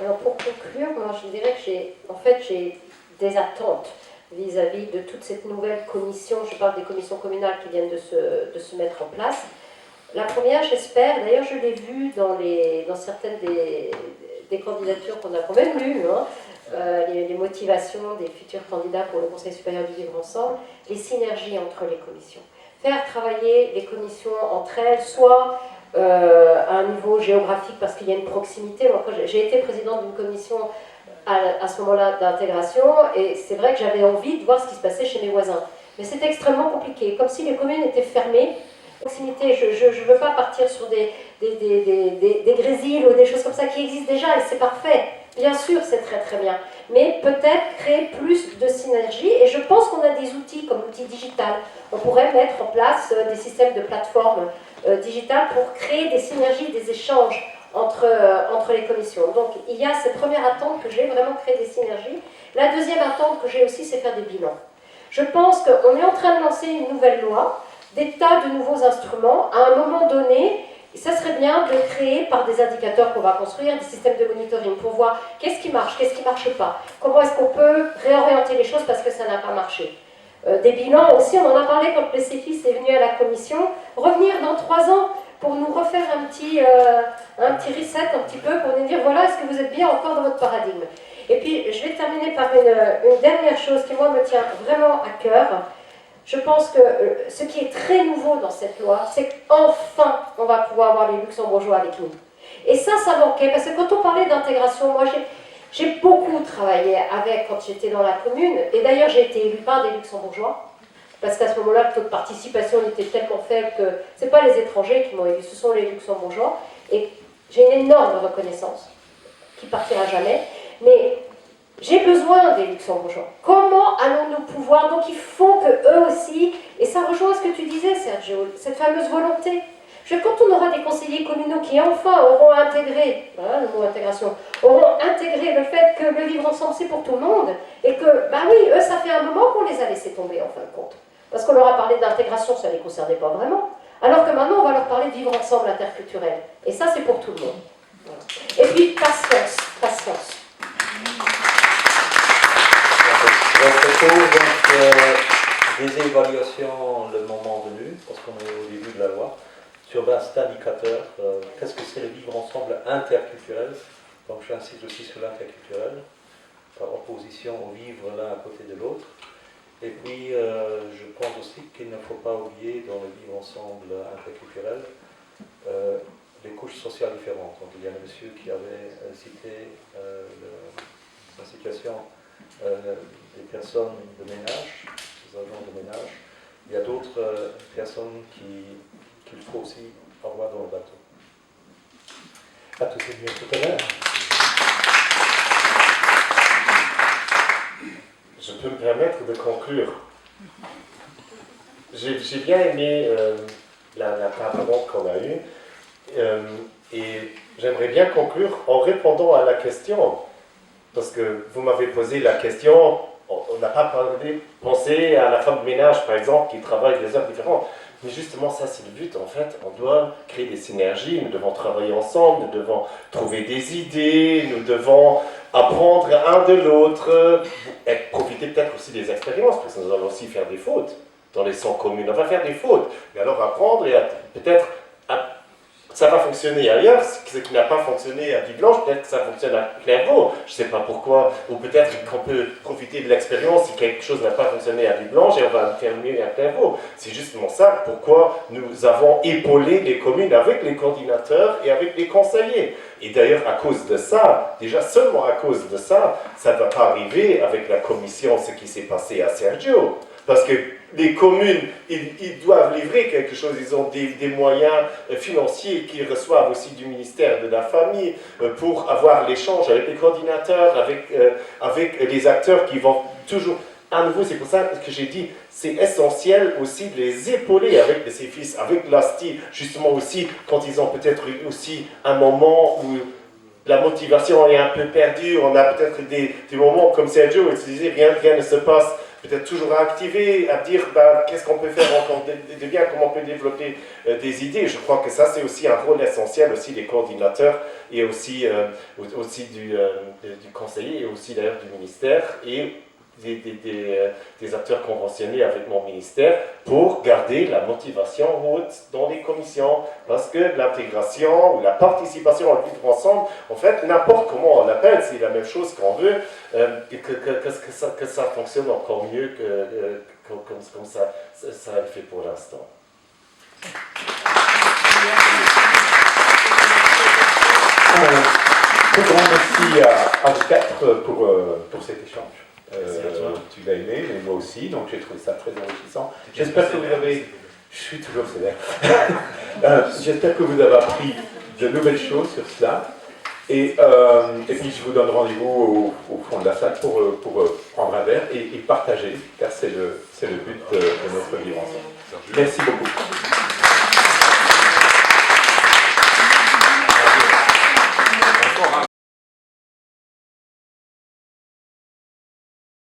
Alors pour conclure, moi je dirais que j'ai des attentes vis-à-vis de toute cette nouvelle commission. Je parle des commissions communales qui viennent de se mettre en place. La première, j'espère, d'ailleurs je l'ai vu dans certaines des candidatures qu'on a quand même lues, hein, les motivations des futurs candidats pour le Conseil supérieur du vivre ensemble, les synergies entre les commissions. Faire travailler les commissions entre elles, soit à un niveau géographique parce qu'il y a une proximité. Moi, j'ai été présidente d'une commission à ce moment-là d'intégration et c'est vrai que j'avais envie de voir ce qui se passait chez mes voisins. Mais c'était extrêmement compliqué, comme si les communes étaient fermées. Proximité, je ne veux pas partir sur des grésilles ou des choses comme ça qui existent déjà et c'est parfait. Bien sûr, c'est très très bien. Mais peut-être créer plus de synergie et je pense qu'on a des outils comme l'outil digital. On pourrait mettre en place des systèmes de plateformes digitales pour créer des synergies, des échanges entre les commissions. Donc il y a cette première attente que j'ai, vraiment créer des synergies. La deuxième attente que j'ai aussi, c'est faire des bilans. Je pense qu'on est en train de lancer une nouvelle loi, des tas de nouveaux instruments. À un moment donné, ça serait bien de créer par des indicateurs qu'on va construire, des systèmes de monitoring pour voir qu'est-ce qui marche pas, comment est-ce qu'on peut réorienter les choses parce que ça n'a pas marché. Des bilans aussi, on en a parlé quand le CEFIS est venu à la commission, revenir dans 3 ans pour nous refaire un petit reset un petit peu, pour nous dire voilà, est-ce que vous êtes bien encore dans votre paradigme. Et puis je vais terminer par une dernière chose qui moi me tient vraiment à cœur. Je pense que ce qui est très nouveau dans cette loi, c'est qu'enfin, on va pouvoir avoir les luxembourgeois avec nous. Et ça manquait, parce que quand on parlait d'intégration, moi j'ai beaucoup travaillé avec, quand j'étais dans la commune, et d'ailleurs j'ai été élue par des luxembourgeois, parce qu'à ce moment-là, le taux de participation était tellement faible que ce n'est pas les étrangers qui m'ont élu, ce sont les luxembourgeois, et j'ai une énorme reconnaissance, qui partira jamais, mais j'ai besoin des luxembourgeois. Comment allons-nous pouvoir? Donc il faut qu'eux aussi, et ça rejoint ce que tu disais Sergio, cette fameuse volonté. Quand on aura des conseillers communaux qui enfin auront intégré, voilà le mot intégration, auront intégré le fait que le vivre ensemble c'est pour tout le monde, et que, bah oui, eux ça fait un moment qu'on les a laissés tomber en fin de compte. Parce qu'on leur a parlé d'intégration, ça ne les concernait pas vraiment. Alors que maintenant on va leur parler de vivre ensemble interculturel. Et ça c'est pour tout le monde. Voilà. Et puis patience. On propose donc des évaluations le moment venu, parce qu'on est au début de la loi, sur base d'indicateurs. Qu'est-ce que c'est le vivre ensemble interculturel? Donc j'insiste aussi sur l'interculturel, par opposition au vivre l'un à côté de l'autre. Et puis je pense aussi qu'il ne faut pas oublier dans le vivre ensemble interculturel les couches sociales différentes. Donc il y a un monsieur qui avait cité la situation des personnes de ménage, des agents de ménage. Il y a d'autres personnes qu'il faut aussi avoir dans le bateau. À tout est bien tout à l'heure. Je peux me permettre de conclure. J'ai bien aimé la table ronde qu'on a eue et j'aimerais bien conclure en répondant à la question. Parce que vous m'avez posé la question, on n'a pas pensé à la femme de ménage, par exemple, qui travaille des heures différentes. Mais justement, ça, c'est le but. En fait, on doit créer des synergies, nous devons travailler ensemble, nous devons trouver des idées, nous devons apprendre un de l'autre, profiter peut-être aussi des expériences, parce que nous allons aussi faire des fautes dans les 100 communes. On va faire des fautes, et alors apprendre et peut-être... Ça va fonctionner ailleurs, ce qui n'a pas fonctionné à Villeblanche, peut-être que ça fonctionne à Clairvaux, je ne sais pas pourquoi, ou peut-être qu'on peut profiter de l'expérience si quelque chose n'a pas fonctionné à Villeblanche et on va le faire mieux à Clairvaux. C'est justement ça pourquoi nous avons épaulé les communes avec les coordinateurs et avec les conseillers. Et d'ailleurs, à cause de ça, déjà seulement à cause de ça, ça ne va pas arriver avec la commission, ce qui s'est passé à Sergio. Parce que les communes, ils doivent livrer quelque chose, ils ont des moyens financiers qu'ils reçoivent aussi du ministère de la Famille pour avoir l'échange avec les coordinateurs, avec les acteurs qui vont toujours... À nouveau, c'est pour ça que j'ai dit, c'est essentiel aussi de les épauler avec les CEFIS, avec l'ASTI, justement aussi quand ils ont peut-être eu aussi un moment où la motivation est un peu perdue, on a peut-être des moments comme Sergio où il se disait rien ne se passe, peut-être toujours à activer, à dire qu'est-ce qu'on peut faire encore de bien, comment on peut développer des idées. Je crois que ça c'est aussi un rôle essentiel aussi des coordinateurs et aussi du conseiller et aussi d'ailleurs du ministère. Et des acteurs conventionnés avec mon ministère pour garder la motivation haute dans les commissions, parce que l'intégration ou la participation à vivre ensemble, en fait, n'importe comment on l'appelle, c'est la même chose qu'on veut, que ça fonctionne encore mieux comme ça le fait pour l'instant. Un grand merci à vous quatre pour cet échange. Tu l'as aimé, mais moi aussi, donc j'ai trouvé ça très enrichissant. J'espère que vous avez... Je suis toujours sévère. J'espère que vous avez appris de nouvelles choses sur cela. Et puis je vous donne rendez-vous au fond de la salle pour prendre un verre et partager, car c'est le but de notre vivre ensemble. Merci beaucoup.